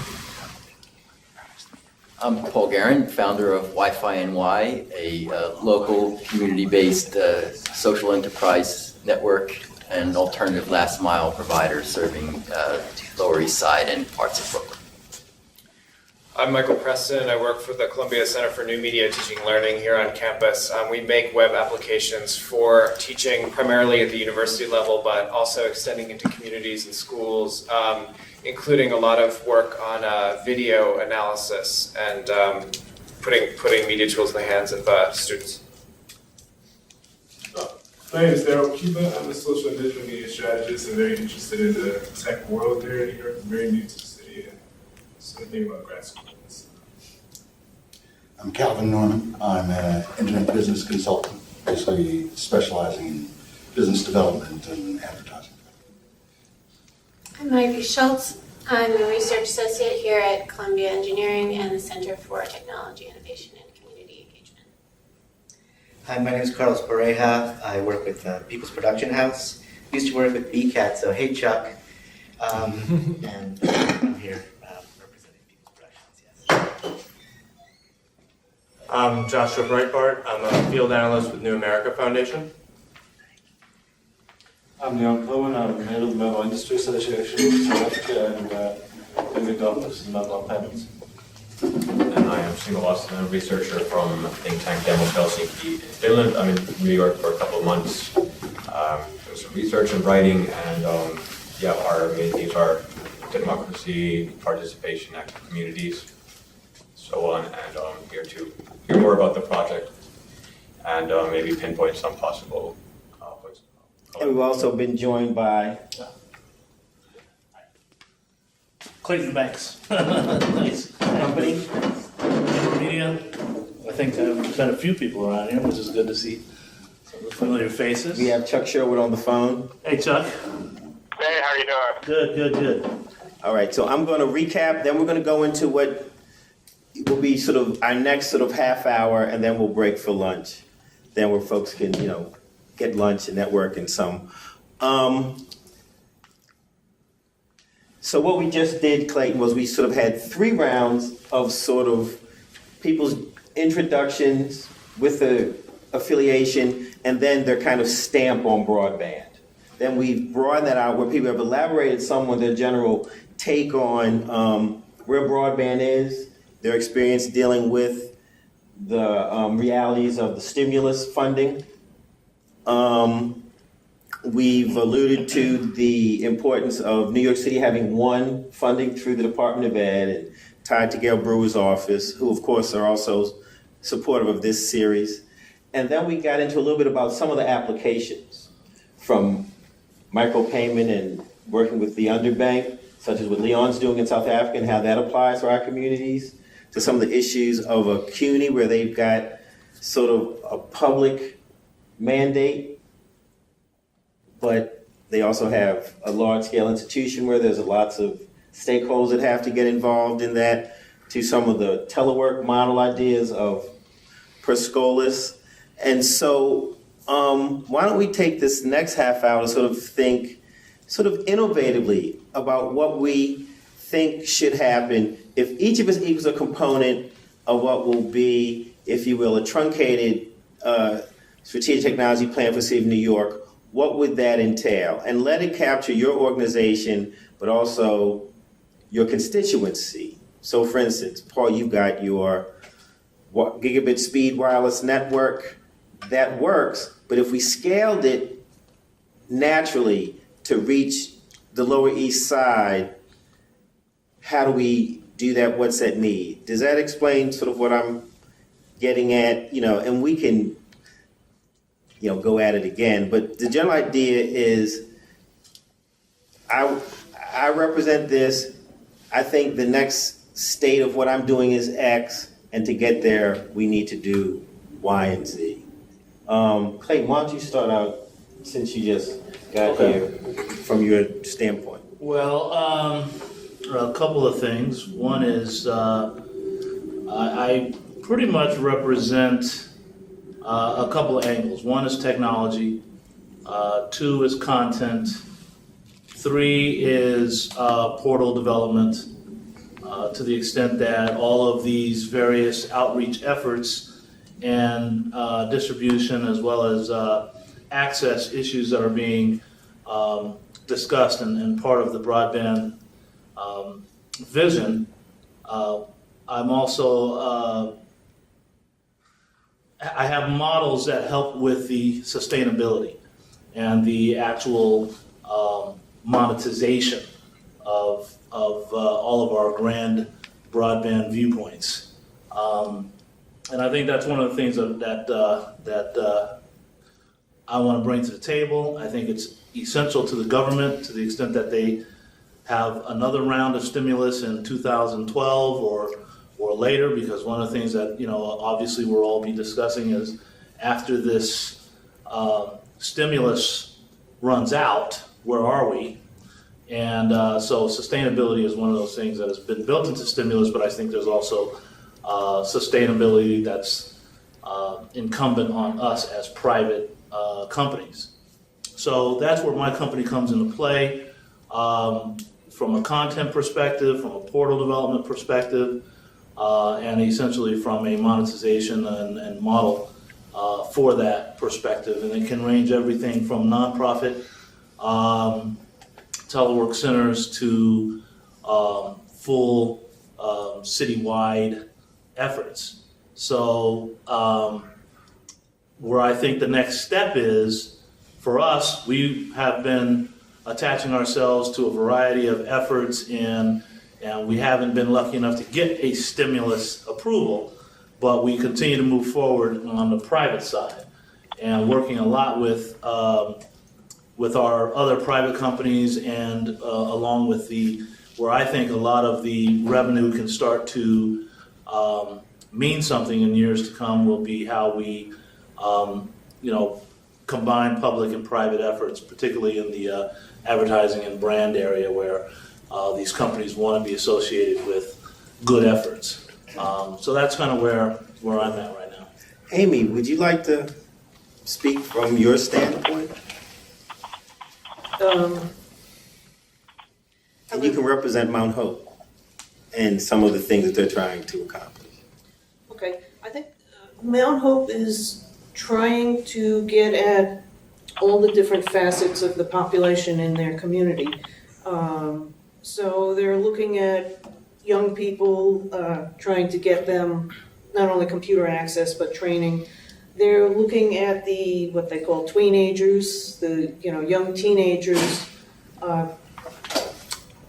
Speaker 4: I'm Paul Guerin, founder of Wi-Fi NY, a local community-based social enterprise network and alternative last mile provider serving Lower East Side and parts of Brooklyn.
Speaker 5: I'm Michael Preston. I work for the Columbia Center for New Media Teaching and Learning here on campus. We make web applications for teaching primarily at the university level, but also extending into communities and schools, including a lot of work on video analysis and putting media tools in the hands of students.
Speaker 15: My name is Daryl Cuba. I'm a social and digital media strategist and very interested in the tech world here in New York. I'm very new to the city and so thinking about grad school.
Speaker 13: I'm Calvin Norman. I'm an internet business consultant, basically specializing in business development and advertising.
Speaker 6: I'm Ivy Schultz. I'm a research associate here at Columbia Engineering and the Center for Technology Innovation and Community Engagement.
Speaker 9: Hi, my name is Carlos Pareja. I work with People's Production House. Used to work with BCAT, so hey Chuck. And I'm here representing People's Productions, yes.
Speaker 7: I'm Joshua Breitbart. I'm a field analyst with New America Foundation.
Speaker 12: I'm Leon Cohen. I'm head of the Mobile Industry Association in South Africa and in the government in mobile payments.
Speaker 11: And I am Simo Austin, a researcher from think tank Demos Helsinki in Finland. I'm in New York for a couple of months. Doing some research and writing, and our main themes are democracy, participation, active communities, so on. And here to hear more about the project and maybe pinpoint some possible points.
Speaker 1: And we've also been joined by
Speaker 16: Clayton Banks. Nice company. Media. I think we've got a few people around here, which is good to see some of the familiar faces.
Speaker 1: We have Chuck Sherwood on the phone.
Speaker 16: Hey, Chuck.
Speaker 14: Hey, how you doing?
Speaker 16: Good.
Speaker 1: All right, so I'm going to recap, then we're going to go into what will be sort of our next sort of half hour, and then we'll break for lunch. Then where folks can, get lunch and network and some. So what we just did, Clayton, was we sort of had 3 rounds of sort of people's introductions with the affiliation and then their kind of stamp on broadband. Then we've broadened that out where people have elaborated some on their general take on where broadband is, their experience dealing with the realities of the stimulus funding. We've alluded to the importance of New York City having won funding through the Department of Ed and tied to Gail Brewer's office, who of course are also supportive of this series. And then we got into a little bit about some of the applications from micropayment and working with the underbank, such as what Leon's doing in South Africa and how that applies to our communities, to some of the issues of a CUNY where they've got sort of a public mandate, but they also have a large-scale institution where there's lots of stakeholders that have to get involved in that, to some of the telework model ideas of Perscolis. And so why don't we take this next half hour to sort of think sort of innovatively about what we think should happen if each of us equals a component of what will be, if you will, a truncated strategic technology plan for the City of New York. What would that entail? And let it capture your organization, but also your constituency. So for instance, Paul, you've got your gigabit speed wireless network. That works, but if we scaled it naturally to reach the Lower East Side, how do we do that? What's that need? Does that explain sort of what I'm getting at? And we can go at it again. But the general idea is I represent this. I think the next state of what I'm doing is X, and to get there, we need to do Y and Z. Clayton, why don't you start out, since you just got here, from your standpoint?
Speaker 16: Well, a couple of things. One is I pretty much represent a couple of angles. One is technology, two is content, three is portal development, to the extent that all of these various outreach efforts and distribution as well as access issues that are being discussed and part of the broadband vision. I'm also, I have models that help with the sustainability and the actual monetization of all of our grand broadband viewpoints. And I think that's one of the things that I want to bring to the table. I think it's essential to the government to the extent that they have another round of stimulus in 2012 or later, because one of the things that, obviously we'll all be discussing is after this stimulus runs out, where are we? And so sustainability is one of those things that has been built into stimulus, but I think there's also sustainability that's incumbent on us as private companies. So that's where my company comes into play, from a content perspective, from a portal development perspective, and essentially from a monetization and model for that perspective. And it can range everything from nonprofit telework centers to full citywide efforts. So where I think the next step is, for us, we have been attaching ourselves to a variety of efforts and we haven't been lucky enough to get a stimulus approval, but we continue to move forward on the private side and working a lot with our other private companies and along with where I think a lot of the revenue can start to mean something in years to come will be how we, combine public and private efforts, particularly in the advertising and brand area where these companies want to be associated with good efforts. So that's kind of where I'm at right now.
Speaker 1: Amy, would you like to speak from your standpoint? And you can represent Mount Hope and some of the things that they're trying to accomplish.
Speaker 3: Okay, I think Mount Hope is trying to get at all the different facets of the population in their community. So they're looking at young people, trying to get them not only computer access but training. They're looking at what they call tweenagers, the young teenagers,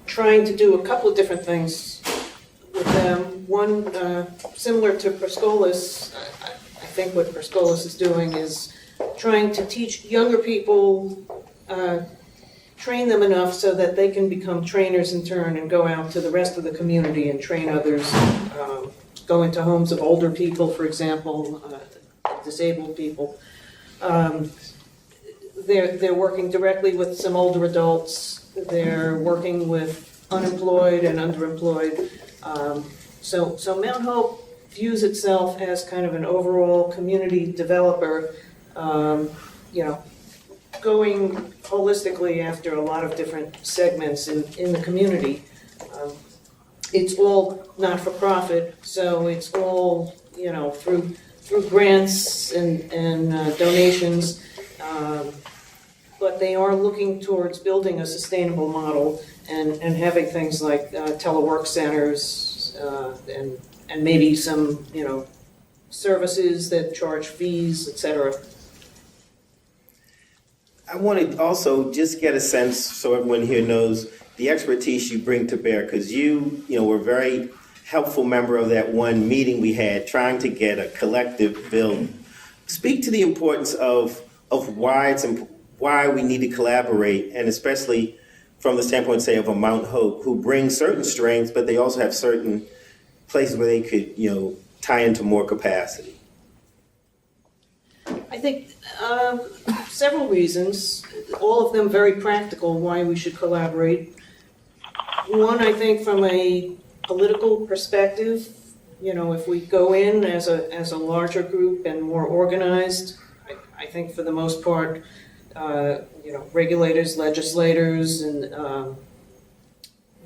Speaker 3: trying to do a couple of different things with them. One, similar to Prescolis, I think what Prescolis is doing is trying to teach younger people, train them enough so that they can become trainers in turn and go out to the rest of the community and train others, go into homes of older people, for example, disabled people. They're working directly with some older adults. They're working with unemployed and underemployed. So Mount Hope views itself as kind of an overall community developer, going holistically after a lot of different segments in the community. It's all not-for-profit, so it's all, through grants and donations, but they are looking towards building a sustainable model and having things like telework centers and maybe some, services that charge fees, et cetera.
Speaker 1: I want to also just get a sense so everyone here knows the expertise you bring to bear, because you were a very helpful member of that one meeting we had trying to get a collective bill. Speak to the importance of why we need to collaborate, and especially from the standpoint, say, of a Mount Hope, who brings certain strengths, but they also have certain places where they could, tie into more capacity.
Speaker 3: I think several reasons, all of them very practical, why we should collaborate. One, I think from a political perspective, you know, if we go in as a larger group and more organized, I think for the most part, you know, regulators, legislators, and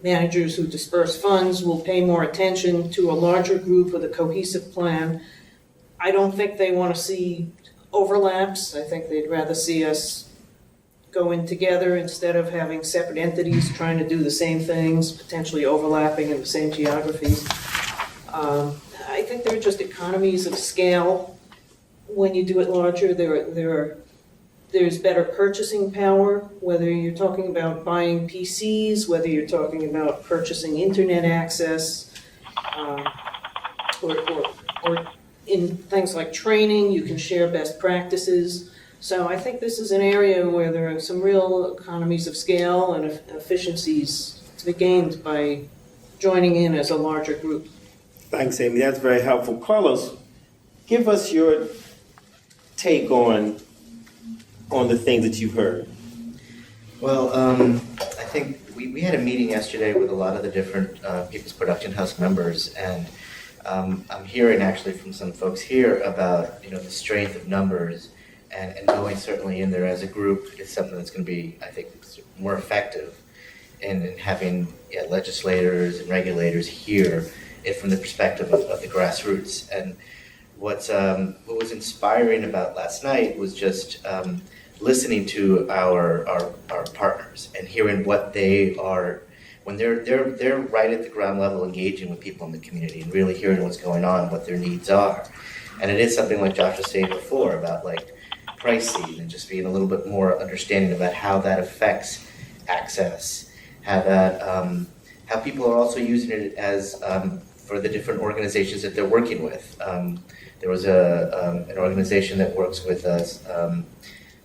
Speaker 3: managers who disperse funds will pay more attention to a larger group with a cohesive plan. I don't think they want to see overlaps. I think they'd rather see us go in together instead of having separate entities trying to do the same things, potentially overlapping in the same geographies. I think there are just economies of scale when you do it larger. There's better purchasing power, whether you're talking about buying PCs, whether you're talking about purchasing internet access, or in things like training, you can share best practices. So I think this is an area where there are some real economies of scale and efficiencies to be gained by joining in as a larger group.
Speaker 1: Thanks, Amy. That's very helpful. Carlos, give us your take on the things that you've heard.
Speaker 9: Well, I think we had a meeting yesterday with a lot of the different People's Production House members, and I'm hearing actually from some folks here about, you know, the strength of numbers, and going certainly in there as a group is something that's going to be, I think, more effective in having legislators and regulators hear it from the perspective of the grassroots. And what was inspiring about last night was just listening to our partners and hearing what they are, when they're right at the ground level engaging with people in the community and really hearing what's going on, what their needs are. And it is something like Josh was saying before about like pricing and just being a little bit more understanding about how that affects access, how people are also using it as for the different organizations that they're working with. There was an organization that works with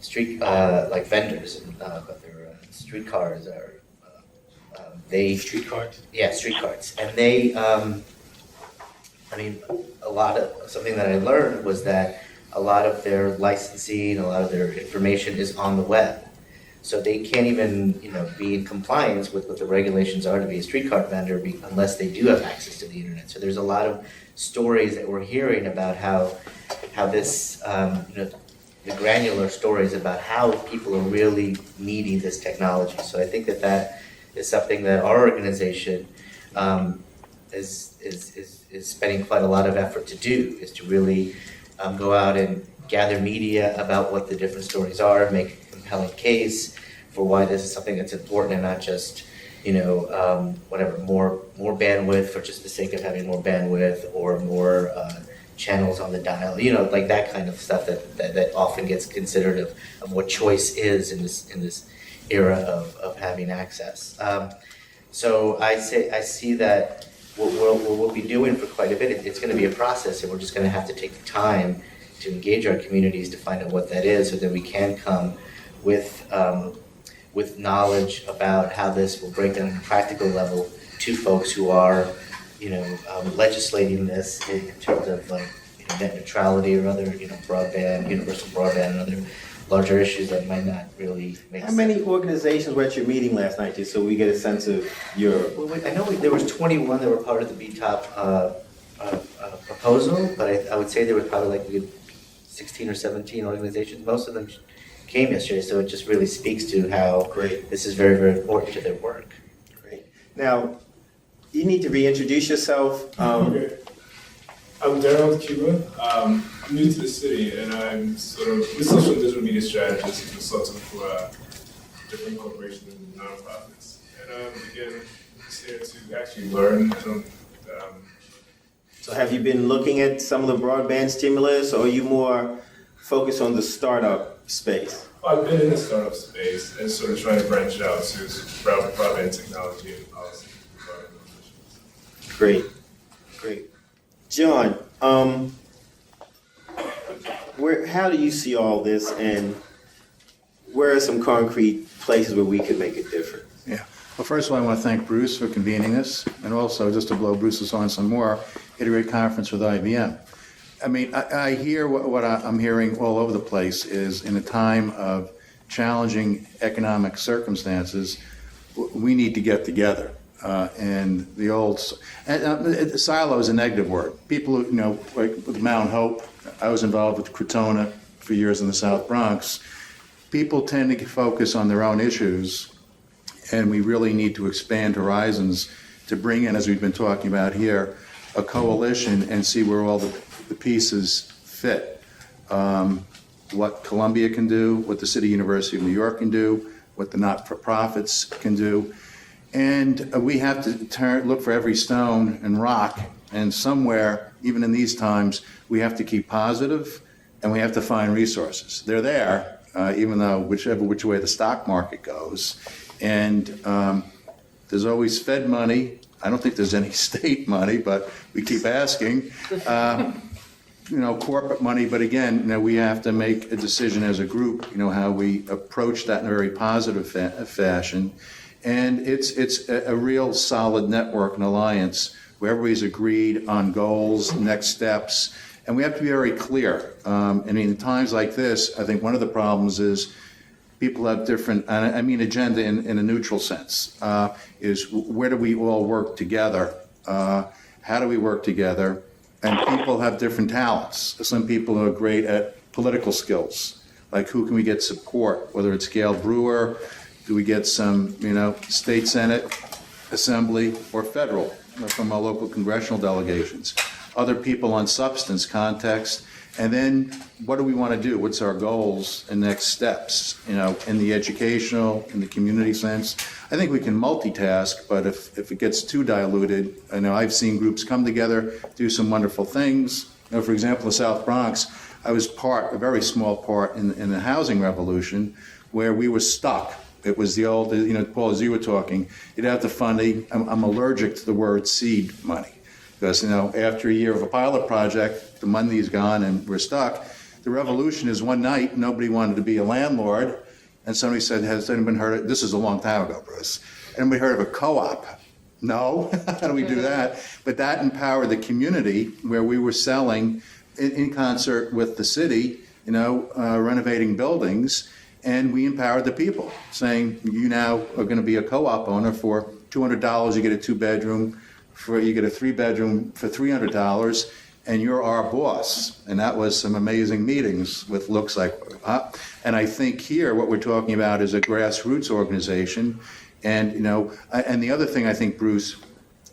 Speaker 9: street like vendors, but their streetcars are street carts. Yeah, street carts, and they. I mean, something that I learned was that a lot of their licensing, a lot of their information is on the web. So they can't even, be in compliance with what the regulations are to be a streetcar vendor unless they do have access to the internet. So there's a lot of stories that we're hearing about how this, the granular stories about how people are really needing this technology. So I think that is something that our organization is spending quite a lot of effort to do, is to really go out and gather media about what the different stories are, make a compelling case for why this is something that's important and not just, more bandwidth for just the sake of having more bandwidth or more channels on the dial, like that kind of stuff that often gets considered of what choice is in this era of having access. So I see that what we'll be doing for quite a bit, it's going to be a process, and we're just going to have to take the time to engage our communities to find out what that is, so that we can come with knowledge about how this will break down on a practical level to folks who are, legislating this in terms of like net neutrality or other, broadband, universal broadband, and other larger issues that might not really make sense.
Speaker 1: How many organizations were at your meeting last night, just so we get a sense of your...
Speaker 9: Well, I know there was 21 that were part of the BTOP proposal, but I would say there was probably like 16 or 17 organizations. Most of them came yesterday, so it just really speaks to how great this is very, very important to their work.
Speaker 1: Great. Now, you need to reintroduce yourself.
Speaker 15: Okay. I'm Daryl Cuba. I'm new to the city, and I'm sort of a social and digital media strategist and consultant for different corporations and nonprofits. And again, just here to actually learn.
Speaker 1: So have you been looking at some of the broadband stimulus, or are you more focused on the startup space?
Speaker 15: I've been in the startup space and sort of trying to branch out to broadband technology and policy.
Speaker 1: Great. John, how do you see all this, and where are some concrete places where we could make a difference?
Speaker 2: Yeah. Well, first of all, I want to thank Bruce for convening this, and also, just to blow Bruce's horn some more, he had a great conference with IBM. I mean, I hear what I'm hearing all over the place is, in a time of challenging economic circumstances, we need to get together. And the old silo is a negative word. People who, like with Mount Hope, I was involved with Crotona for years in the South Bronx. People tend to focus on their own issues, and we really need to expand horizons to bring in, as we've been talking about here, a coalition and see where all the pieces fit. What Columbia can do, what the City University of New York can do, what the not-for-profits can do. And we have to look for every stone and rock, and somewhere, even in these times, we have to keep positive, and we have to find resources. They're there, even though which way the stock market goes. And there's always Fed money. I don't think there's any state money, but we keep asking. Corporate money, but again, we have to make a decision as a group, how we approach that in a very positive fashion. And it's a real solid network and alliance where everybody's agreed on goals, next steps, and we have to be very clear. In times like this, I think one of the problems is people have different, and I mean agenda in a neutral sense, is where do we all work together? How do we work together? And people have different talents. Some people are great at political skills, like who can we get support, whether it's Gail Brewer, do we get some, state Senate, Assembly, or federal from our local congressional delegations. Other people on substance, context, and then what do we want to do? What's our goals and next steps, in the educational, in the community sense? I think we can multitask, but if it gets too diluted, I know I've seen groups come together, do some wonderful things. For example, the South Bronx, I was a very small part in the housing revolution where we were stuck. It was the old, Paul, as you were talking, you'd have the funding. I'm allergic to the word seed money because, after a year of a pilot project, the money is gone and we're stuck. The revolution is one night, nobody wanted to be a landlord, and somebody said, has anyone heard of, this is a long time ago, Bruce, anybody heard of a co-op? No, how do we do that? But that empowered the community where we were selling in concert with the city, renovating buildings, and we empowered the people, saying, you now are going to be a co-op owner for $200, you get a 2-bedroom, you get a 3-bedroom for $300, and you're our boss. And that was some amazing meetings with looks like, and I think here what we're talking about is a grassroots organization. And, and the other thing I think, Bruce,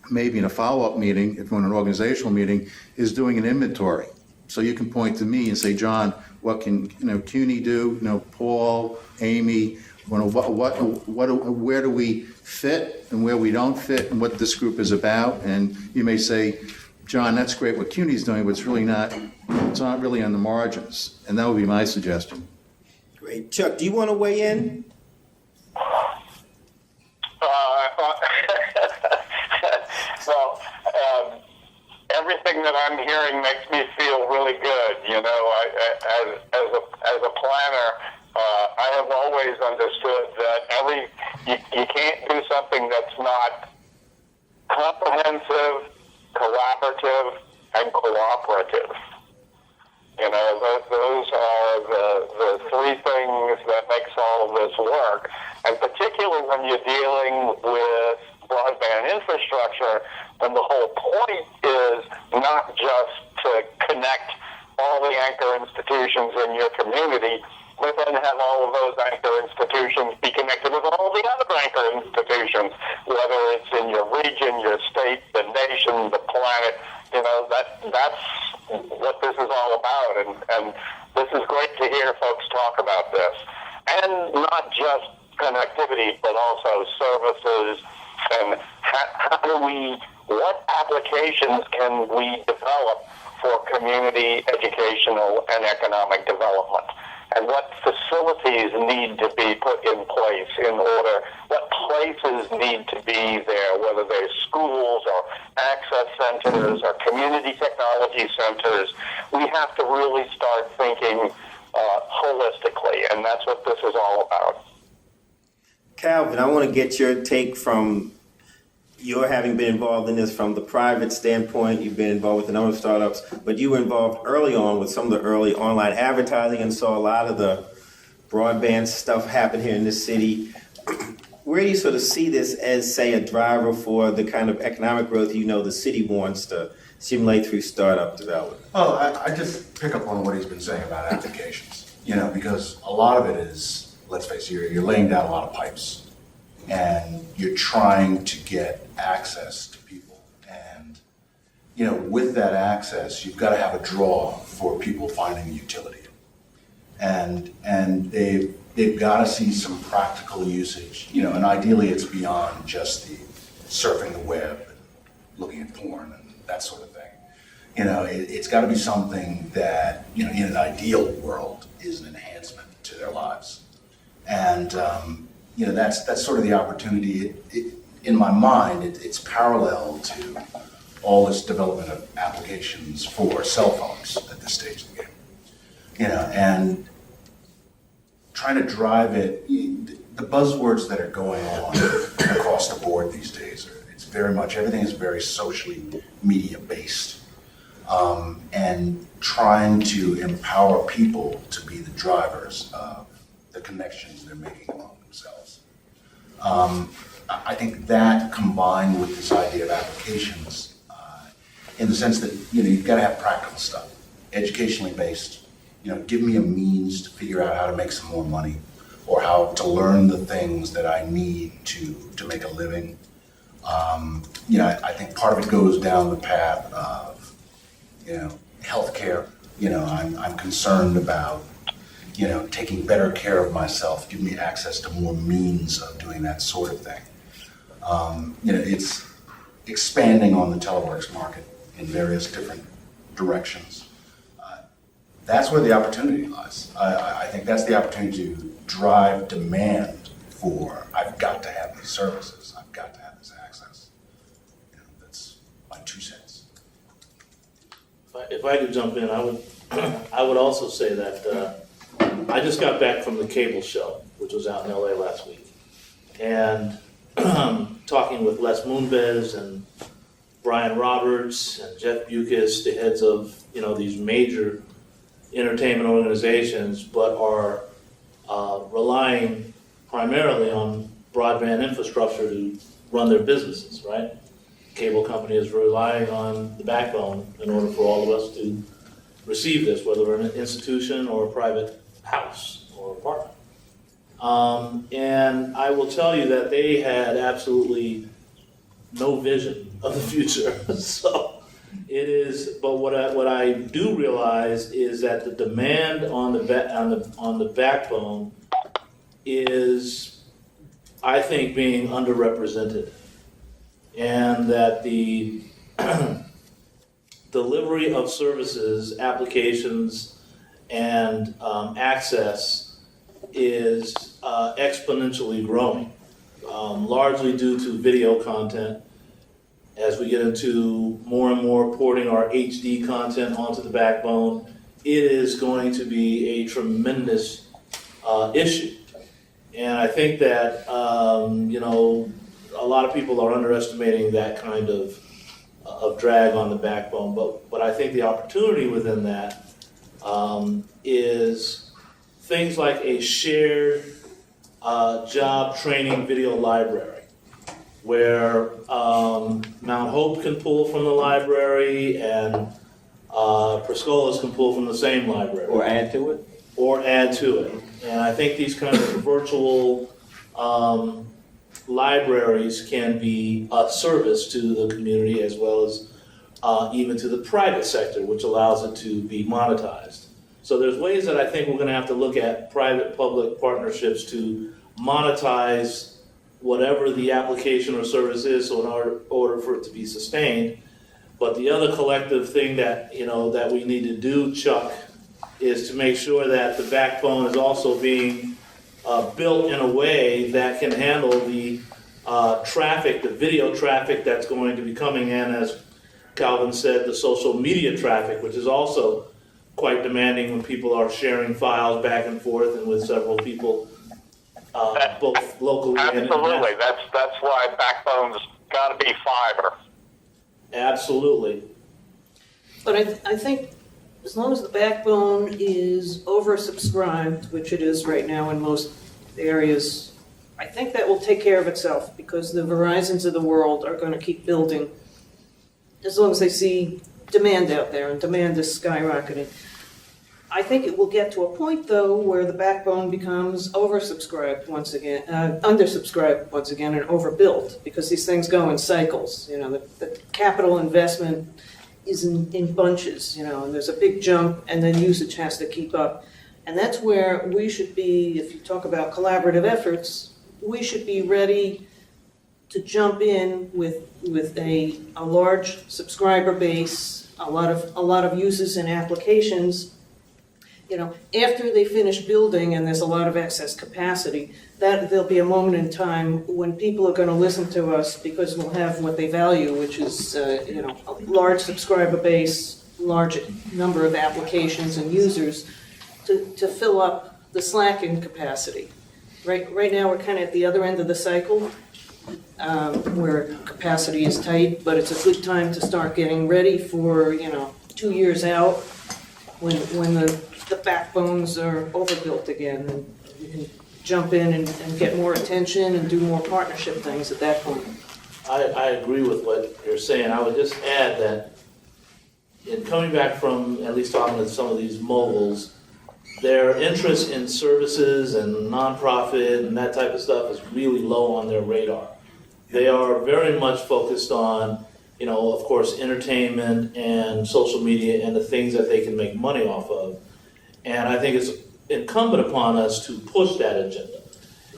Speaker 2: maybe in a follow-up meeting, if we're in an organizational meeting, is doing an inventory. So you can point to me and say, John, what can CUNY do? Paul, Amy, where do we fit and where we don't fit and what this group is about? And you may say, John, that's great what CUNY's doing, but it's not really on the margins. And that would be my suggestion.
Speaker 1: Great. Chuck, do you want to weigh in?
Speaker 14: Well, everything that I'm hearing makes me feel really good. As a planner, I have always understood that you can't do something that's not comprehensive, collaborative, and cooperative. Those are the three things that makes all of this work. And particularly when you're dealing with broadband infrastructure, when the whole point is not just to connect all the anchor institutions in your community, but then have all of those anchor institutions be connected with all the other anchor institutions, whether it's in your region, your state, the nation, the planet. That's what this is all about. And this is great to hear folks talk about this. And not just connectivity, but also services and what applications can we develop for community, educational, and economic development? And what facilities need to be put in place what places need to be there, whether they're schools or access centers or community technology centers. We have to really start thinking holistically, and that's what this is all about.
Speaker 1: Calvin, I want to get your take from your having been involved in this from the private standpoint. You've been involved with a number of startups, but you were involved early on with some of the early online advertising and saw a lot of the broadband stuff happen here in this city. where do you sort of see this as, say, a driver for the kind of economic growth the city wants to stimulate through startup development?
Speaker 13: Well, I just pick up on what he's been saying about applications, because a lot of it is, let's face it, you're laying down a lot of pipes and you're trying to get access to people. And, with that access, you've got to have a draw for people finding utility. And they've got to see some practical usage, and ideally it's beyond just the surfing the web and looking at porn and that sort of thing. It's got to be something that, in an ideal world, is an enhancement to their lives. And, that's sort of the opportunity. In my mind, it's parallel to all this development of applications for cell phones at this stage of the game. And trying to drive it, the buzzwords that are going on across the board these days it's very much, everything is very socially media based. And trying to empower people to be the drivers of the connections they're making among themselves. I think that combined with this idea of applications, in the sense that, you've got to have practical stuff, educationally based, give me a means to figure out how to make some more money or how to learn the things that I need to make a living. I think part of it goes down the path of, healthcare. I'm concerned about, taking better care of myself, give me access to more means of doing that sort of thing. It's expanding on the teleworks market in various different directions. That's where the opportunity lies. I think that's the opportunity to drive demand for, I've got to have these services, I've got to have this access. That's my 2 cents.
Speaker 16: If I could jump in, I would also say that I just got back from the cable show, which was out in LA last week, and talking with Les Moonves and Brian Roberts and Jeff Bucas, the heads of these major entertainment organizations, but are relying primarily on broadband infrastructure to run their businesses, right? Cable company is relying on the backbone in order for all of us to receive this, whether we're an institution or a private house or apartment. And I will tell you that they had absolutely no vision of the future. So it is, but what I do realize is that the demand on the backbone is, I think, being underrepresented, and that the delivery of services, applications, and access is exponentially growing, largely due to video content. As we get into more and more porting our HD content onto the backbone, it is going to be a tremendous issue. And I think that, a lot of people are underestimating that kind of drag on the backbone. But I think the opportunity within that is things like a shared job training video library, where Mount Hope can pull from the library and Prescolas can pull from the same library.
Speaker 1: Or add to it?
Speaker 16: Or add to it. And I think these kind of virtual libraries can be a service to the community as well as even to the private sector, which allows it to be monetized. So there's ways that I think we're going to have to look at private-public partnerships to monetize whatever the application or service is, so in order for it to be sustained. But the other collective thing that that we need to do, Chuck, is to make sure that the backbone is also being built in a way that can handle the traffic, the video traffic that's going to be coming in, as Calvin said, the social media traffic, which is also quite demanding when people are sharing files back and forth and with several people, both locally and internationally.
Speaker 14: Absolutely. That's why backbone's got to be fiber.
Speaker 16: Absolutely.
Speaker 3: But I think as long as the backbone is oversubscribed, which it is right now in most areas I think that will take care of itself because the Verizons of the world are going to keep building as long as they see demand out there, and demand is skyrocketing. I think it will get to a point, though, where the backbone becomes oversubscribed once again, undersubscribed once again, and overbuilt, because these things go in cycles. You know, the capital investment is in bunches, you know, and there's a big jump, and then usage has to keep up. And that's where we should be, if you talk about collaborative efforts, we should be ready to jump in with a large subscriber base, a lot of uses and applications. You know, after they finish building and there's a lot of excess capacity, that there'll be a moment in time when people are going to listen to us because we'll have what they value, which is you know, a large subscriber base, large number of applications and users to fill up the slacking capacity. Right now we're kind of at the other end of the cycle where capacity is tight, but it's a good time to start getting ready for, you know, 2 years out when the backbones are overbuilt again, and you can jump in and get more attention and do more partnership things at that point.
Speaker 16: I agree with what you're saying. I would just add that in coming back from at least talking to some of these moguls, their interest in services and nonprofit and that type of stuff is really low on their radar. They are very much focused on, you know, of course, entertainment and social media and the things that they can make money off of. And I think it's incumbent upon us to push that agenda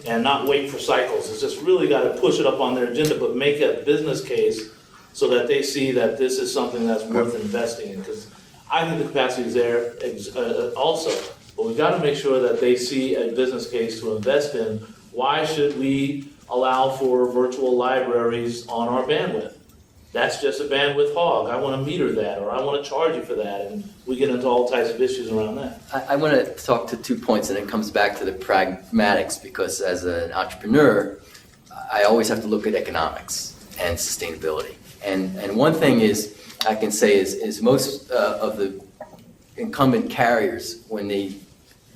Speaker 16: and not wait for cycles. It's just really got to push it up on their agenda, but make a business case so that they see that this is something that's worth investing in. Because I think the capacity is there also, but we've got to make sure that they see a business case to invest in. Why should we allow for virtual libraries on our bandwidth? That's just a bandwidth hog. I want to meter that, or I want to charge you for that, and we get into all types of issues around that.
Speaker 4: I want to talk to 2 points, and it comes back to the pragmatics, because as an entrepreneur, I always have to look at economics and sustainability. And one thing is, I can say is most of the incumbent carriers, when they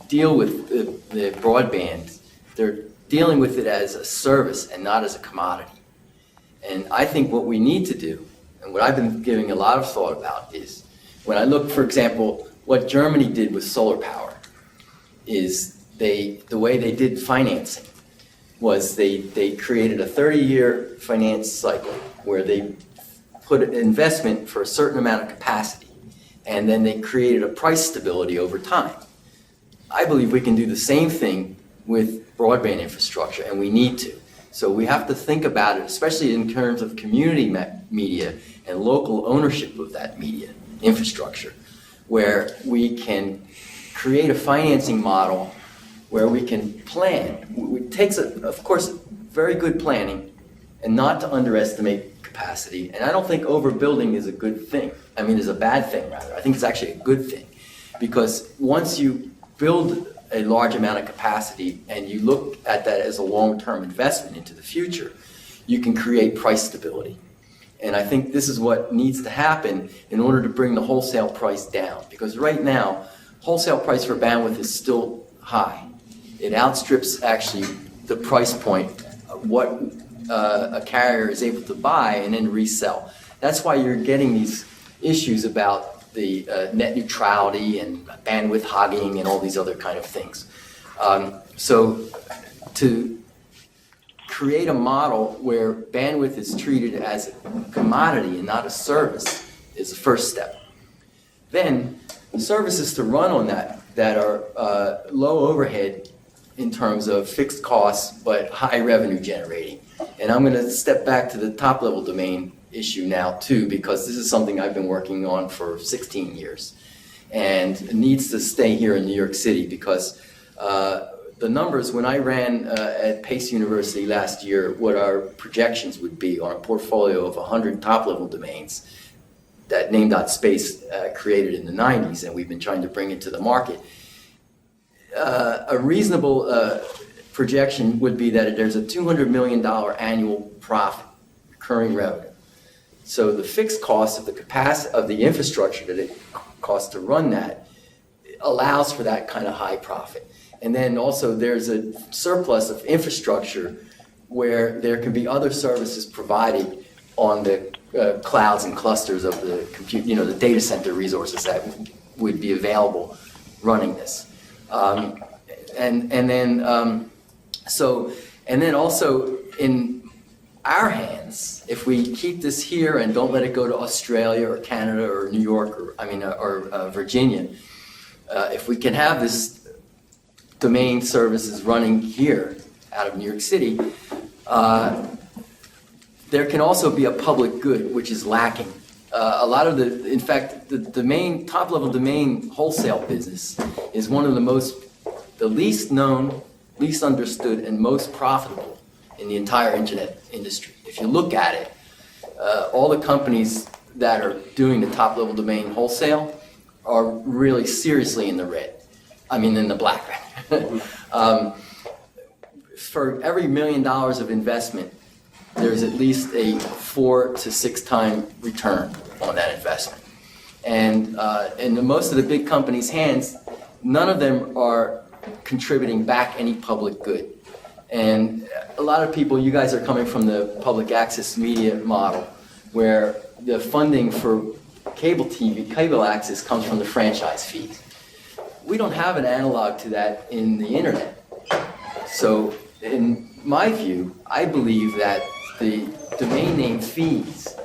Speaker 4: deal with the broadband, they're dealing with it as a service and not as a commodity. And I think what we need to do, and what I've been giving a lot of thought about, is when I look, for example, what Germany did with solar power, is the way they did financing was they created a 30-year finance cycle where they put an investment for a certain amount of capacity, and then they created a price stability over time. I believe we can do the same thing with broadband infrastructure, and we need to. So we have to think about it, especially in terms of community media and local ownership of that media infrastructure, where we can create a financing model where we can plan. It takes, of course, very good planning and not to underestimate capacity. And I don't think overbuilding is a good thing. I mean, is a bad thing, rather. I think it's actually a good thing, because once you build a large amount of capacity and you look at that as a long-term investment into the future, you can create price stability. And I think this is what needs to happen in order to bring the wholesale price down. Because right now, wholesale price for bandwidth is still high. It outstrips actually the price point of what a carrier is able to buy and then resell. That's why you're getting these issues about the net neutrality and bandwidth hogging and all these other kind of things. So to create a model where bandwidth is treated as a commodity and not a service is the first step. Then services to run on that are low overhead in terms of fixed costs but high revenue generating. And I'm going to step back to the top level domain issue now too, because this is something I've been working on for 16 years and it needs to stay here in New York City, because the numbers, when I ran at Pace University last year, what our projections would be on a portfolio of 100 top-level domains that Name.Space created in the 90s, and we've been trying to bring it to the market. A reasonable projection would be that there's a $200 million annual profit, recurring revenue. So the fixed cost of the capacity of the infrastructure that it costs to run that allows for that kind of high profit. And then also there's a surplus of infrastructure where there can be other services provided on the clouds and clusters of the compute, the data center resources that would be available running this. And then also in our hands, if we keep this here and don't let it go to Australia or Canada or New York or Virginia, if we can have this domain services running here out of New York City, there can also be a public good which is lacking. In fact, the domain, top-level domain wholesale business is one of the least known, least understood, and most profitable in the entire internet industry. If you look at it, all the companies that are doing the top-level domain wholesale are really seriously in the red. In the black. For every $1 million of investment, there's at least a 4 to 6 time return on that investment. And in most of the big companies' hands, none of them are contributing back any public good. And a lot of people, you guys are coming from the public access media model, where the funding for cable TV, cable access comes from the franchise fees. We don't have an analog to that in the internet. So in my view, I believe that the domain name fees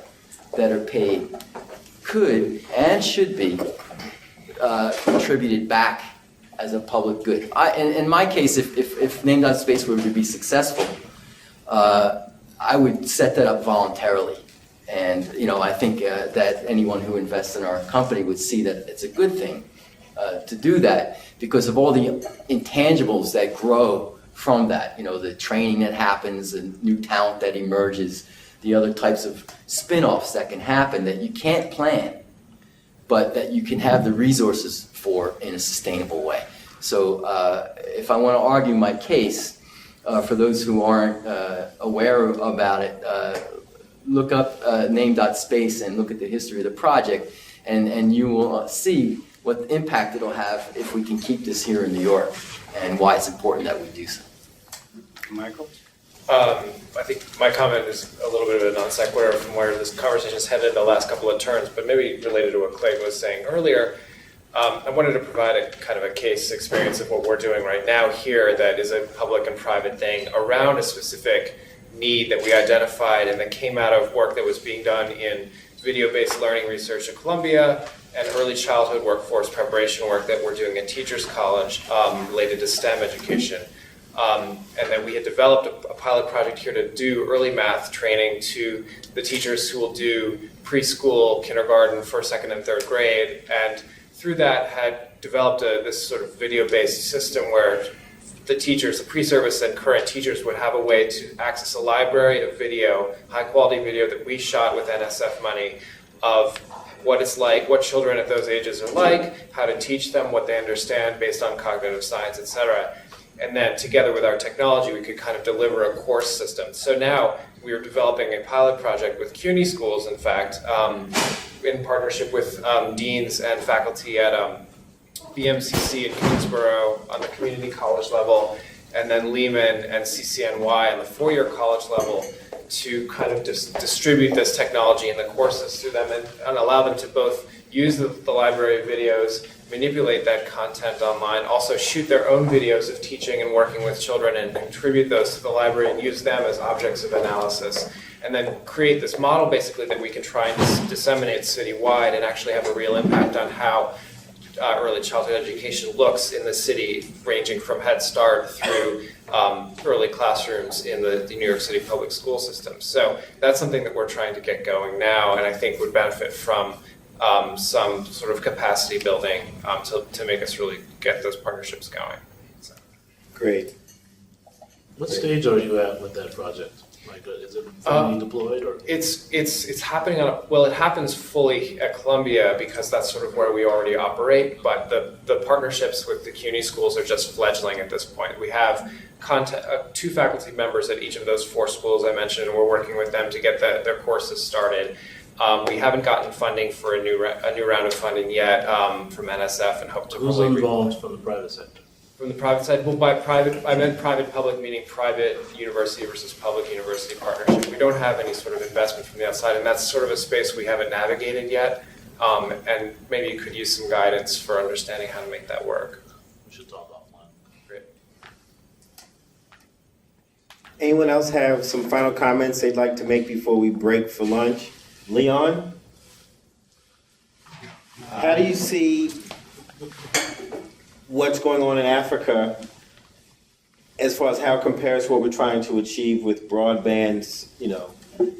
Speaker 4: that are paid could and should be contributed back as a public good. In my case, if Name.Space were to be successful, I would set that up voluntarily. And I think that anyone who invests in our company would see that it's a good thing to do that because of all the intangibles that grow from that. The training that happens, the new talent that emerges, the other types of spin-offs that can happen that you can't plan, but that you can have the resources for in a sustainable way. So if I want to argue my case, for those who aren't aware about it, look up Name.Space and look at the history of the project, and you will see what impact it'll have if we can keep this here in New York, and why it's important that we do so.
Speaker 8: Michael?
Speaker 5: I think my comment is a little bit of a non sequitur from where this conversation has headed the last couple of turns, but maybe related to what Clegg was saying earlier. I wanted to provide a kind of a case experience of what we're doing right now here that is a public and private thing around a specific need that we identified and that came out of work that was being done in video-based learning research at Columbia and early childhood workforce preparation work that we're doing at Teachers College related to STEM education. And then we had developed a pilot project here to do early math training to the teachers who will do preschool, kindergarten, first, second, and third grade. And through that had developed this sort of video-based system where the teachers, the pre-service and current teachers would have a way to access a library of video, high-quality video that we shot with NSF money of what it's like, what children at those ages are like, how to teach them what they understand based on cognitive science, etc. And then together with our technology, we could kind of deliver a course system. So now we are developing a pilot project with CUNY schools, in fact, in partnership with deans and faculty at BMCC in Kingsborough on the community college level, and then Lehman and CCNY on the four-year college level to kind of distribute this technology and the courses through them and allow them to both use the library of videos, manipulate that content online, also shoot their own videos of teaching and working with children and contribute those to the library and use them as objects of analysis. And then create this model basically that we can try and disseminate citywide and actually have a real impact on how early childhood education looks in the city, ranging from Head Start through early classrooms in the New York City public school system. So that's something that we're trying to get going now and I think would benefit from some sort of capacity building to make us really get those partnerships going. So.
Speaker 1: Great.
Speaker 16: What stage are you at with that project? Like, is it fully deployed, or
Speaker 5: it's happening it happens fully at Columbia because that's sort of where we already operate. But the partnerships with the CUNY schools are just fledgling at this point. We have two faculty members at each of those four schools I mentioned, and we're working with them to get their courses started. We haven't gotten funding for a new round of funding yet from NSF, and hope to.
Speaker 16: Who's involved from the private sector?
Speaker 5: From the private side, well, by private, I meant private-public, meaning private university versus public university partnership. We don't have any sort of investment from the outside, and that's sort of a space we haven't navigated yet. And maybe you could use some guidance for understanding how to make that work.
Speaker 16: We should talk offline.
Speaker 5: Great.
Speaker 1: Anyone else have some final comments they'd like to make before we break for lunch? Leon? How do you see what's going on in Africa as far as how it compares to what we're trying to achieve with broadband,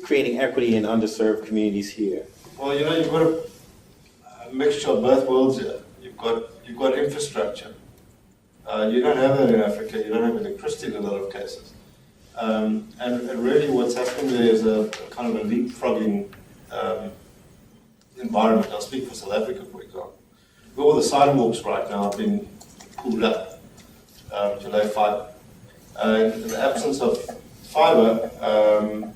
Speaker 1: creating equity in underserved communities here?
Speaker 12: Well, you've got a mixture of both worlds here. You've got infrastructure. You don't have that in Africa. You don't have electricity in a lot of cases. And really what's happening there is a kind of a leapfrogging environment. I'll speak for South Africa, for example. All the sidewalks right now are being pulled up to lay fiber. In the absence of fiber,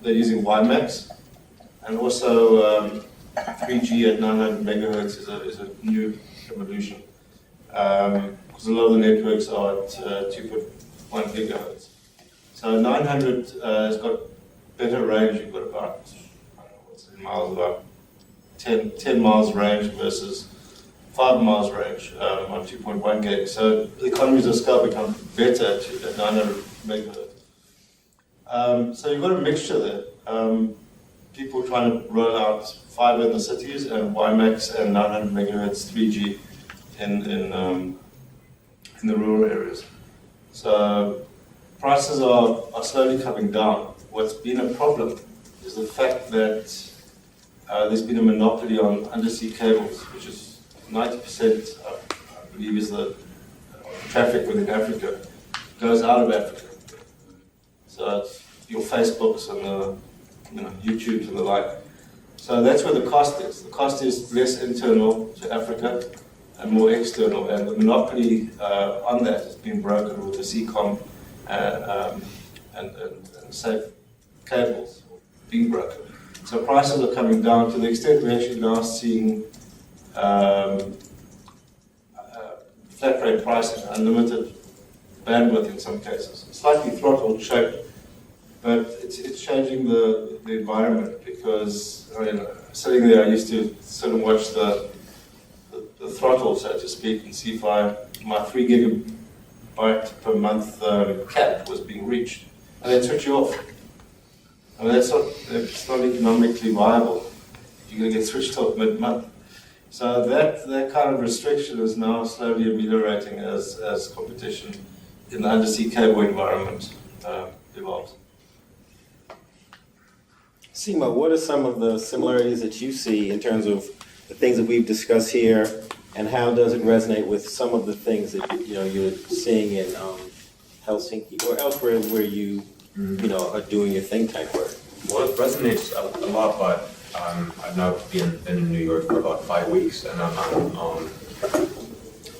Speaker 12: they're using WiMAX, and also 3G at 900 megahertz is a new evolution, because a lot of the networks are at 2.1 gigahertz. So 900 has got better range. You've got about, I don't know what's in miles, about 10 miles range versus 5 miles range on 2.1 gig. So the economies of scale become better at 900 megahertz. So you've got a mixture there. People trying to roll out fiber in the cities and WiMAX and 900 megahertz 3G in the rural areas. So prices are slowly coming down. What's been a problem is the fact that there's been a monopoly on undersea cables, which is 90%, I believe, is the traffic within Africa, goes out of Africa. So it's your Facebooks and the YouTubes and the like. So that's where the cost is. The cost is less internal to Africa and more external. And the monopoly on that has been broken with the CCOM and safe cables being broken. So prices are coming down to the extent we're actually now seeing flat rate pricing, unlimited bandwidth in some cases, slightly throttle shaped, but it's changing the environment, because sitting there I used to sort of watch the throttle, so to speak, and see if my 3 gigabyte per month cap was being reached, and then switch you off. I mean, it's not economically viable. You're going to get switched off mid-month. So that kind of restriction is now slowly ameliorating as competition in the undersea cable environment evolves.
Speaker 1: Simo, what are some of the similarities that you see in terms of the things that we've discussed here, and how does it resonate with some of the things that you're seeing in Helsinki or elsewhere where you are doing your think tank work?
Speaker 11: Well, it resonates a lot, but I've now been in New York for about 5 weeks, and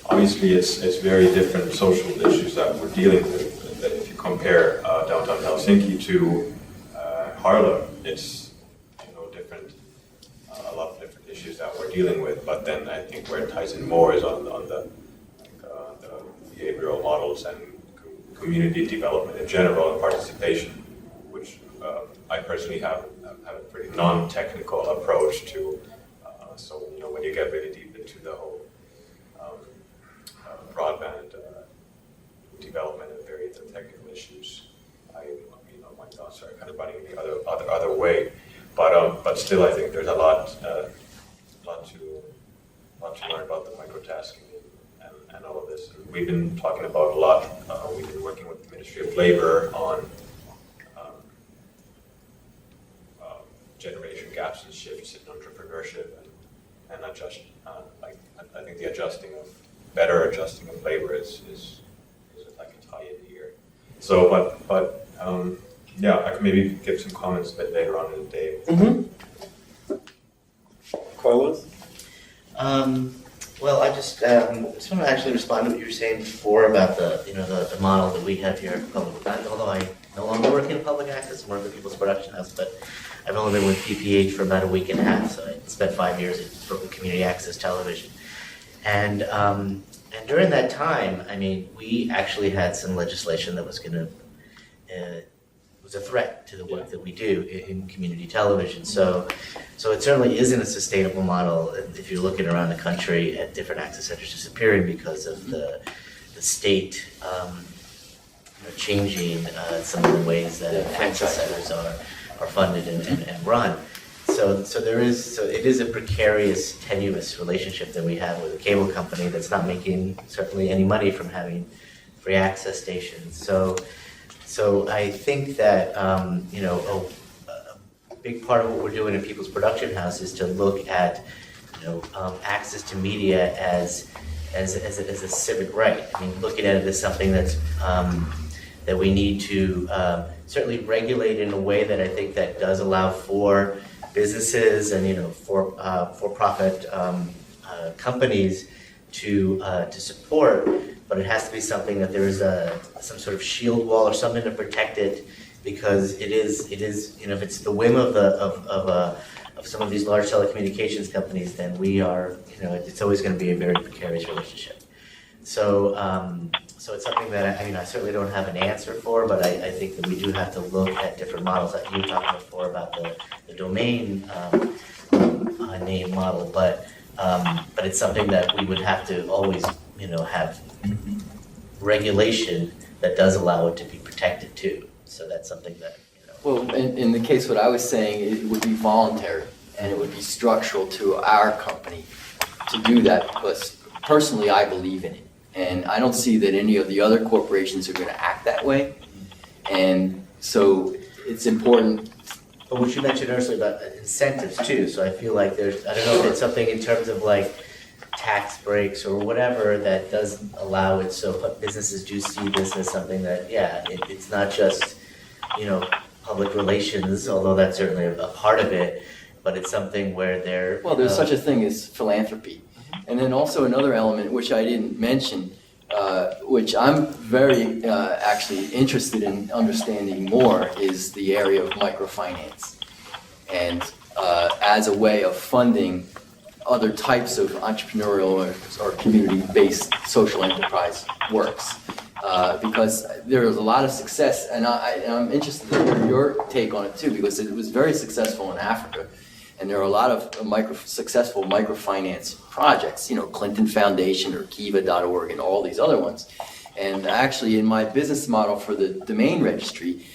Speaker 11: obviously it's very different social issues that we're dealing with. If you compare downtown Helsinki to Harlem, it's different, a lot of different issues that we're dealing with. But then I think where it ties in more is on the behavioral models and community development in general and participation, which I personally have a pretty non-technical approach to. So when you get really deep into the whole broadband development and very technical issues, my thoughts are kind of running the other way. But still, I think there's a lot to learn about the microtasking and all of this. And we've been talking about a lot. We've been working with the Ministry of Labor on generation gaps and shifts in entrepreneurship and adjust. I think the better adjusting of labor is like a tie-in here. So, but yeah, I can maybe give some comments a bit later on in the day.
Speaker 1: Mm-hmm. Carlos?
Speaker 9: Well, I just want to actually respond to what you were saying before about the model that we have here at Public. Although I no longer work in public access, I'm working at People's Production House, but I've only been with PPH for about a week and a half, so I spent 5 years at Brooklyn Community Access Television. And And during that time, I mean, we actually had some legislation that was going to was a threat to the work that we do in community television. So it certainly isn't a sustainable model if you're looking around the country at different access centers disappearing because of the state changing some of the ways that access centers are funded and run. So it is a precarious, tenuous relationship that we have with a cable company that's not making certainly any money from having free access stations. So I think that a big part of what we're doing in People's Production House is to look at access to media as a civic right. I mean, looking at it as something that's that we need to certainly regulate in a way that I think that does allow for businesses and for-profit companies to support, but it has to be something that there is some sort of shield wall or something to protect it, because it is if it's the whim of some of these large telecommunications companies, then we are it's always going to be a very precarious relationship. So it's something that I certainly don't have an answer for, but I think that we do have to look at different models. That you talked before about the domain name model, but it's something that we would have to always have regulation that does allow it to be protected too. So that's something that
Speaker 4: Well, in the case what I was saying, it would be voluntary and it would be structural to our company to do that, because personally I believe in it. And I don't see that any of the other corporations are going to act that way. And so it's important.
Speaker 9: But what you mentioned earlier about incentives too, so I feel like I don't know if it's something in terms of like tax breaks or whatever that does allow it, so businesses do see this as something that, it's not just, public relations, although that's certainly a part of it, but it's something where they're...
Speaker 4: Well, there's such a thing as philanthropy. And then also another element, which I didn't mention, which I'm very actually interested in understanding more, is the area of microfinance. And as a way of funding other types of entrepreneurial or community-based social enterprise works. Because there is a lot of success, and I'm interested to hear your take on it too, because it was very successful in Africa. And there are a lot of successful microfinance projects, Clinton Foundation or Kiva.org and all these other ones. And actually in my business model for the domain registry,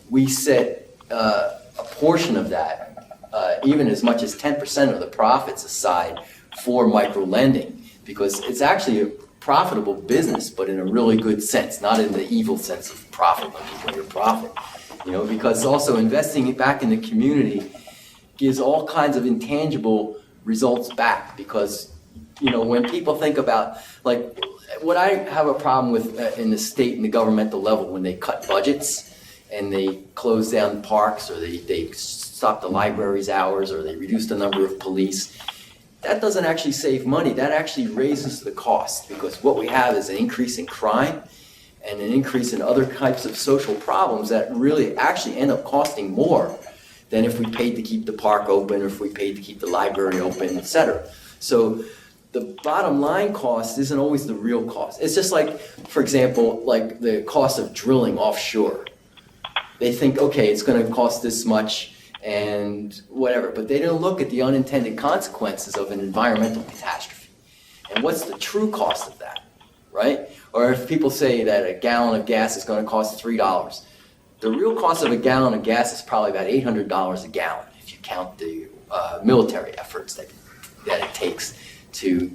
Speaker 4: we set a portion of that, even as much as 10% of the profits aside for micro-lending, because it's actually a profitable business, but in a really good sense, not in the evil sense of profit when you're profit. Because also investing it back in the community gives all kinds of intangible results back, because when people think about, like, what I have a problem with in the state and the governmental level, when they cut budgets and they close down parks, or they stop the library's hours, or they reduce the number of police, that doesn't actually save money. That actually raises the cost, because what we have is an increase in crime and an increase in other types of social problems that really actually end up costing more than if we paid to keep the park open, or if we paid to keep the library open, etc. So the bottom line cost isn't always the real cost. It's just like, for example, like the cost of drilling offshore. They think, okay, it's going to cost this much and whatever, but they don't look at the unintended consequences of an environmental catastrophe. And what's the true cost of that, right? Or if people say that a gallon of gas is going to cost $3, the real cost of a gallon of gas is probably about $800 a gallon if you count the military efforts that it takes to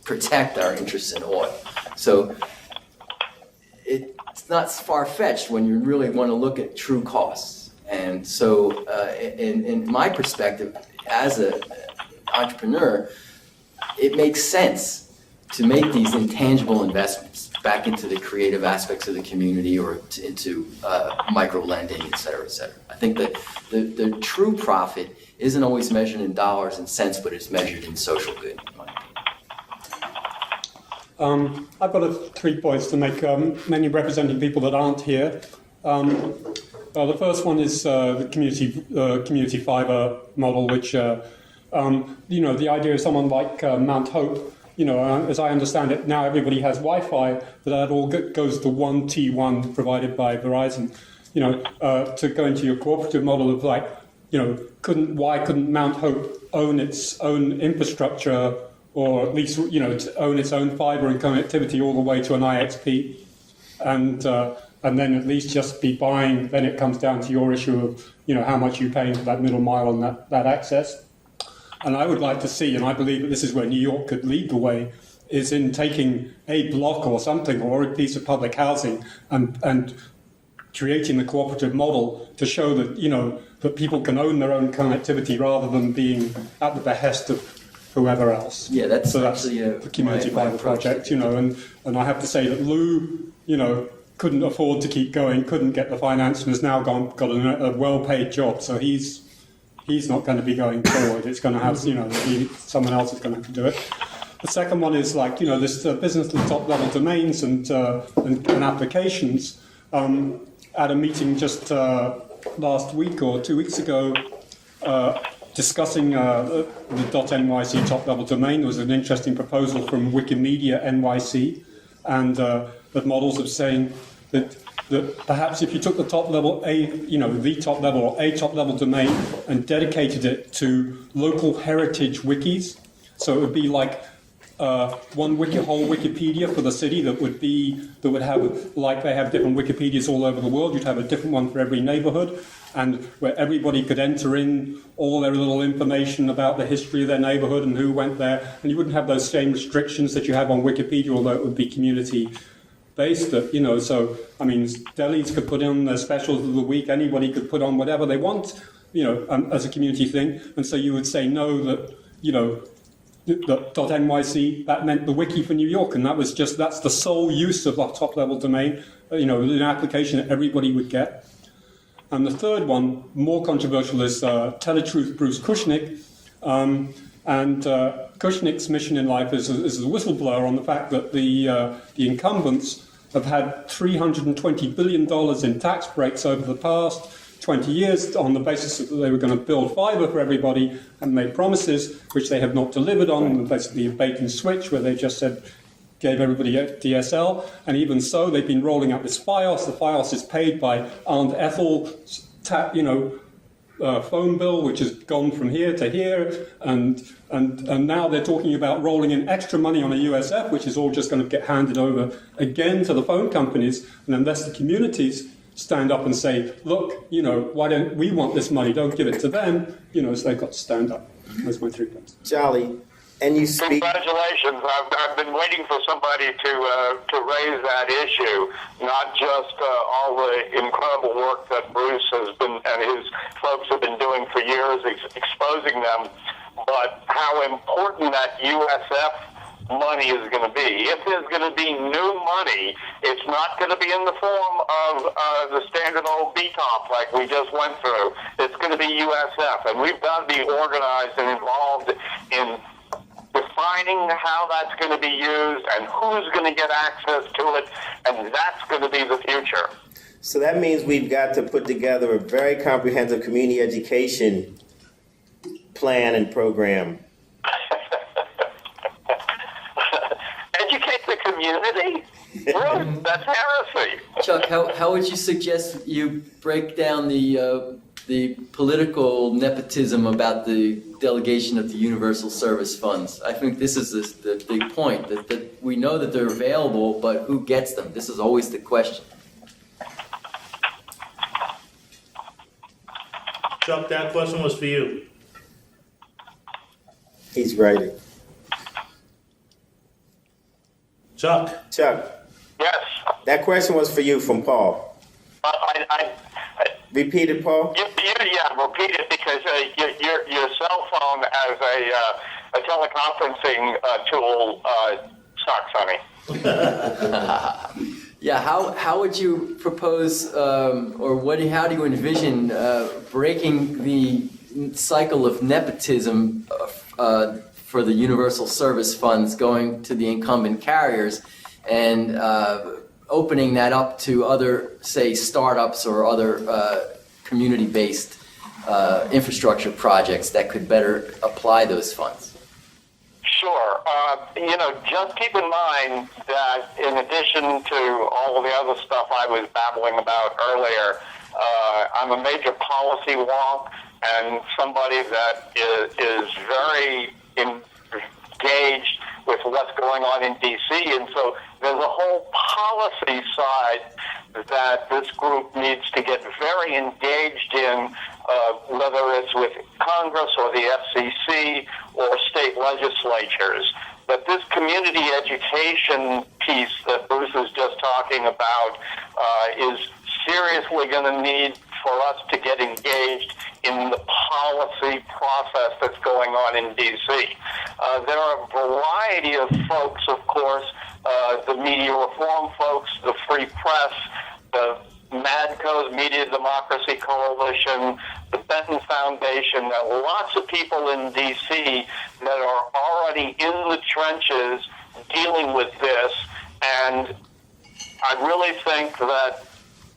Speaker 4: protect our interests in oil. So it's not far-fetched when you really want to look at true costs. And so in my perspective, as an entrepreneur, it makes sense to make these intangible investments back into the creative aspects of the community, or into micro-lending, et cetera, et cetera. I think that the true profit isn't always measured in dollars and cents, but it's measured in social good, in my opinion.
Speaker 8: I've got 3 points to make, mainly representing people that aren't here. The first one is the community fiber model, which, the idea of someone like Mount Hope as I understand it, now everybody has Wi-Fi, but that all goes to one T1 provided by Verizon. To go into your cooperative model of why couldn't Mount Hope own its own infrastructure, or at least to own its own fiber and connectivity all the way to an IXP, and then at least just be buying. Then it comes down to your issue of how much you're paying for that middle mile and that access. And I would like to see, and I believe that this is where New York could lead the way, is in taking a block or something, or a piece of public housing, and creating the cooperative model to show that that people can own their own connectivity rather than being at the behest of whoever else.
Speaker 4: Yeah, that's
Speaker 8: the community fiber project, and I have to say that Lou, couldn't afford to keep going, couldn't get the finance, and has now got a well-paid job, so he's not going to be going forward. It's going to have, someone else is going to have to do it. The second one is this business of top-level domains and applications. At a meeting just last week or 2 weeks ago, discussing the .nyc top-level domain, there was an interesting proposal from Wikimedia NYC, and the models of saying that perhaps if you took the top level, the top level or a top level domain and dedicated it to local heritage wikis, so it would be like one whole Wikipedia for the city that would have, like they have different Wikipedias all over the world, you'd have a different one for every neighborhood, and where everybody could enter in all their little information about the history of their neighborhood and who went there, and you wouldn't have those same restrictions that you have on Wikipedia, although it would be community-based. So, delis could put in their specials of the week, anybody could put on whatever they want, as a community thing, and so you would say no that, the .nyc, that meant the wiki for New York, and that's the sole use of the top-level domain, an application that everybody would get. And the third one, more controversial, is Teletruth Bruce Kushnick. Kushnick's mission in life is a whistleblower on the fact that the incumbents have had $320 billion in tax breaks over the past 20 years on the basis that they were going to build fiber for everybody and made promises which they have not delivered on, and basically a bait and switch where they just said, gave everybody a DSL, and even so they've been rolling out this FiOS. The FiOS is paid by Aunt Ethel's phone bill, which has gone from here to here, and now they're talking about rolling in extra money on a USF, which is all just going to get handed over again to the phone companies, and unless the communities stand up and say, look, why don't we want this money, don't give it to them, so they've got to stand up. That's my 3 points.
Speaker 1: Jolly, and you speak...
Speaker 14: Congratulations. I've been waiting for somebody to raise that issue, not just all the incredible work that Bruce has been and his folks have been doing for years, exposing them, but how important that USF money is going to be. If there's going to be new money, it's not going to be in the form of the standard old BTOP like we just went through. It's going to be USF, and we've got to be organized and involved in defining how that's going to be used and who's going to get access to it, and that's going to be the future.
Speaker 1: So that means we've got to put together a very comprehensive community education plan and program.
Speaker 14: Educate the community? Really? That's heresy.
Speaker 4: Chuck, how would you suggest you break down the political nepotism about the delegation of the universal service funds? I think this is the big point, that we know that they're available, but who gets them? This is always the question.
Speaker 16: Chuck, that question was for you.
Speaker 1: He's writing.
Speaker 16: Chuck.
Speaker 14: Yes.
Speaker 1: That question was for you from Paul. Repeat it, Paul.
Speaker 14: Repeat it, because your cell phone as a teleconferencing tool sucks, honey.
Speaker 4: Yeah, how would you propose, how do you envision breaking the cycle of nepotism for the universal service funds going to the incumbent carriers and opening that up to other, say, startups or other community-based infrastructure projects that could better apply those funds?
Speaker 14: Sure. Just keep in mind that in addition to all of the other stuff I was babbling about earlier, I'm a major policy wonk and somebody that is very engaged with what's going on in D.C. And so there's a whole policy side that this group needs to get very engaged in, whether it's with Congress or the FCC or state legislatures. But this community education piece that Bruce was just talking about is seriously going to need for us to get engaged in the policy process that's going on in D.C. There are a variety of folks, of course, the media reform folks, the free press, the MADCO's Media Democracy Coalition, the Benton Foundation, lots of people in D.C. that are already in the trenches dealing with this. And I really think that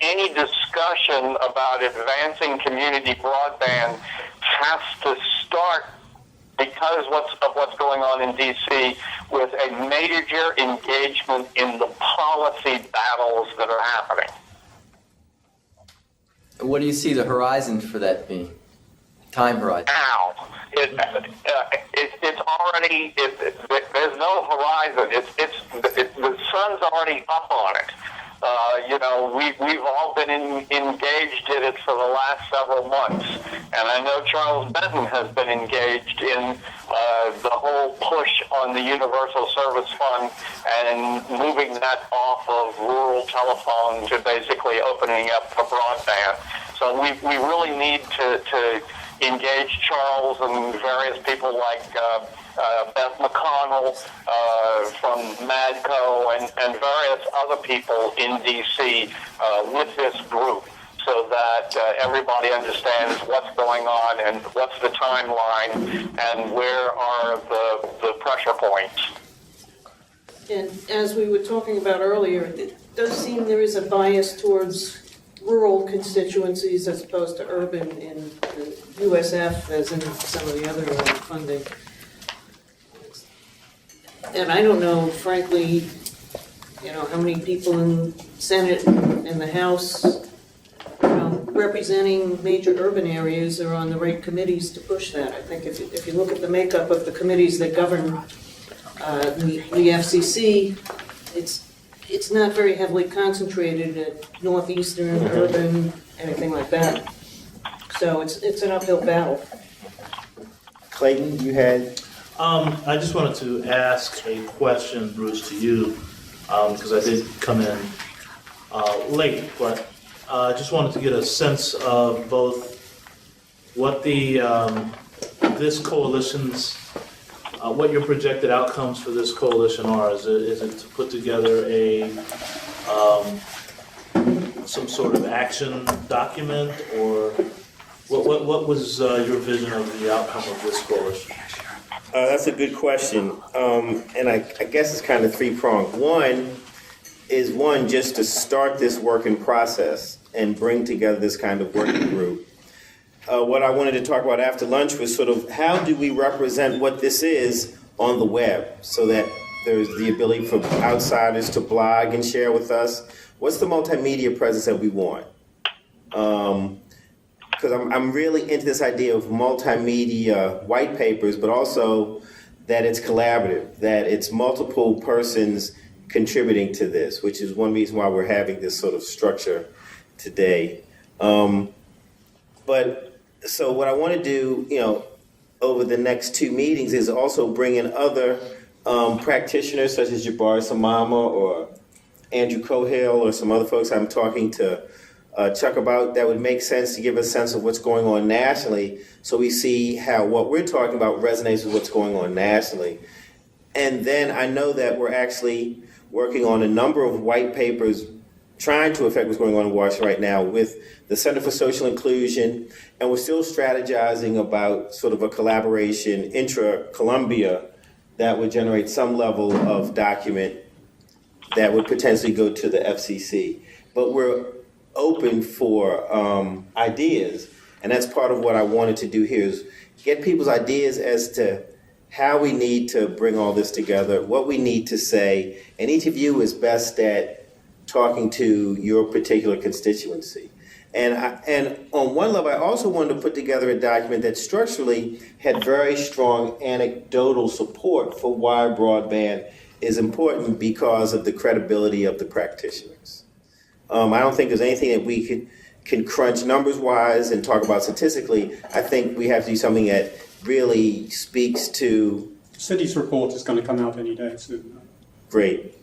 Speaker 14: any discussion about advancing community broadband has to start, because of what's going on in D.C., with a major engagement in the policy battles that are happening.
Speaker 4: What do you see the horizon for that being? Time horizon?
Speaker 14: Now, it's already, there's no horizon. The sun's already up on it. We've all been engaged in it for the last several months. And I know Charles Benton has been engaged in the whole push on the Universal Service Fund and moving that off of rural telephone to basically opening up for broadband. So we really need to engage Charles and various people like Beth McConnell from MADCO and various other people in D.C. With this group, so that everybody understands what's going on and what's the timeline and where are the pressure points.
Speaker 3: And as we were talking about earlier, it does seem there is a bias towards rural constituencies as opposed to urban in the USF, as in some of the other funding. And I don't know, frankly, how many people in Senate and the House, representing major urban areas are on the right committees to push that. I think if you look at the makeup of the committees that govern the FCC, it's not very heavily concentrated at northeastern, urban, anything like that. So it's an uphill battle.
Speaker 1: Clayton, you had?
Speaker 16: I just wanted to ask a question, Bruce, to you, because I did come in late, but I just wanted to get a sense of both what this coalition's, what your projected outcomes for this coalition are. Is it to put together some sort of action document, or what was your vision of the outcome of this coalition?
Speaker 1: That's a good question, and I guess it's kind of three-pronged. One, just to start this working process and bring together this kind of working group. What I wanted to talk about after lunch was sort of how do we represent what this is on the web, so that there's the ability for outsiders to blog and share with us. What's the multimedia presence that we want? Because I'm really into this idea of multimedia white papers, but also that it's collaborative, that it's multiple persons contributing to this, which is one reason why we're having this sort of structure today. So what I want to do, over the next two meetings is also bring in other practitioners such as Jabbar Samama or Andrew Cohill or some other folks I'm talking to Chuck about that would make sense to give a sense of what's going on nationally, so we see how what we're talking about resonates with what's going on nationally. And then I know that we're actually working on a number of white papers trying to affect what's going on in Washington right now with the Center for Social Inclusion, and we're still strategizing about sort of a collaboration intra-Columbia that would generate some level of document that would potentially go to the FCC. But we're open for ideas, and that's part of what I wanted to do here is get people's ideas as to how we need to bring all this together, what we need to say, and each of you is best at talking to your particular constituency. And on one level, I also wanted to put together a document that structurally had very strong anecdotal support for why broadband is important because of the credibility of the practitioners. I don't think there's anything that we can crunch numbers-wise and talk about statistically. I think we have to do something that really speaks to...
Speaker 8: City's report is going to come out any day soon.
Speaker 1: Great,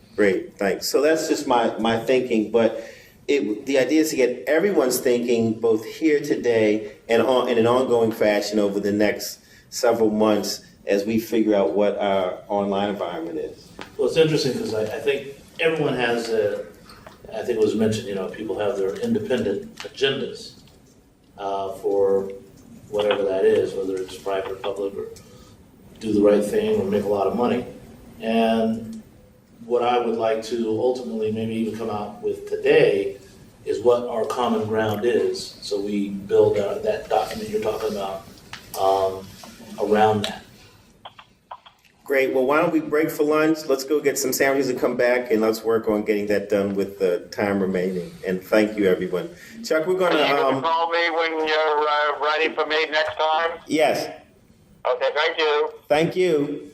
Speaker 1: thanks. So that's just my thinking, but the idea is to get everyone's thinking both here today and in an ongoing fashion over the next several months as we figure out what our online environment is.
Speaker 16: Well, it's interesting because I think everyone has, I think it was mentioned, people have their independent agendas for whatever that is, whether it's private or public or do the right thing or make a lot of money. And what I would like to ultimately maybe even come out with today is what our common ground is. So we build that document you're talking about around that.
Speaker 1: Great. Well, why don't we break for lunch? Let's go get some sandwiches and come back, and let's work on getting that done with the time remaining. And thank you, everyone. Chuck, we're going to...
Speaker 14: Are you going to call me when you're ready for me next time?
Speaker 1: Yes.
Speaker 14: Okay, thank you.
Speaker 1: Thank you.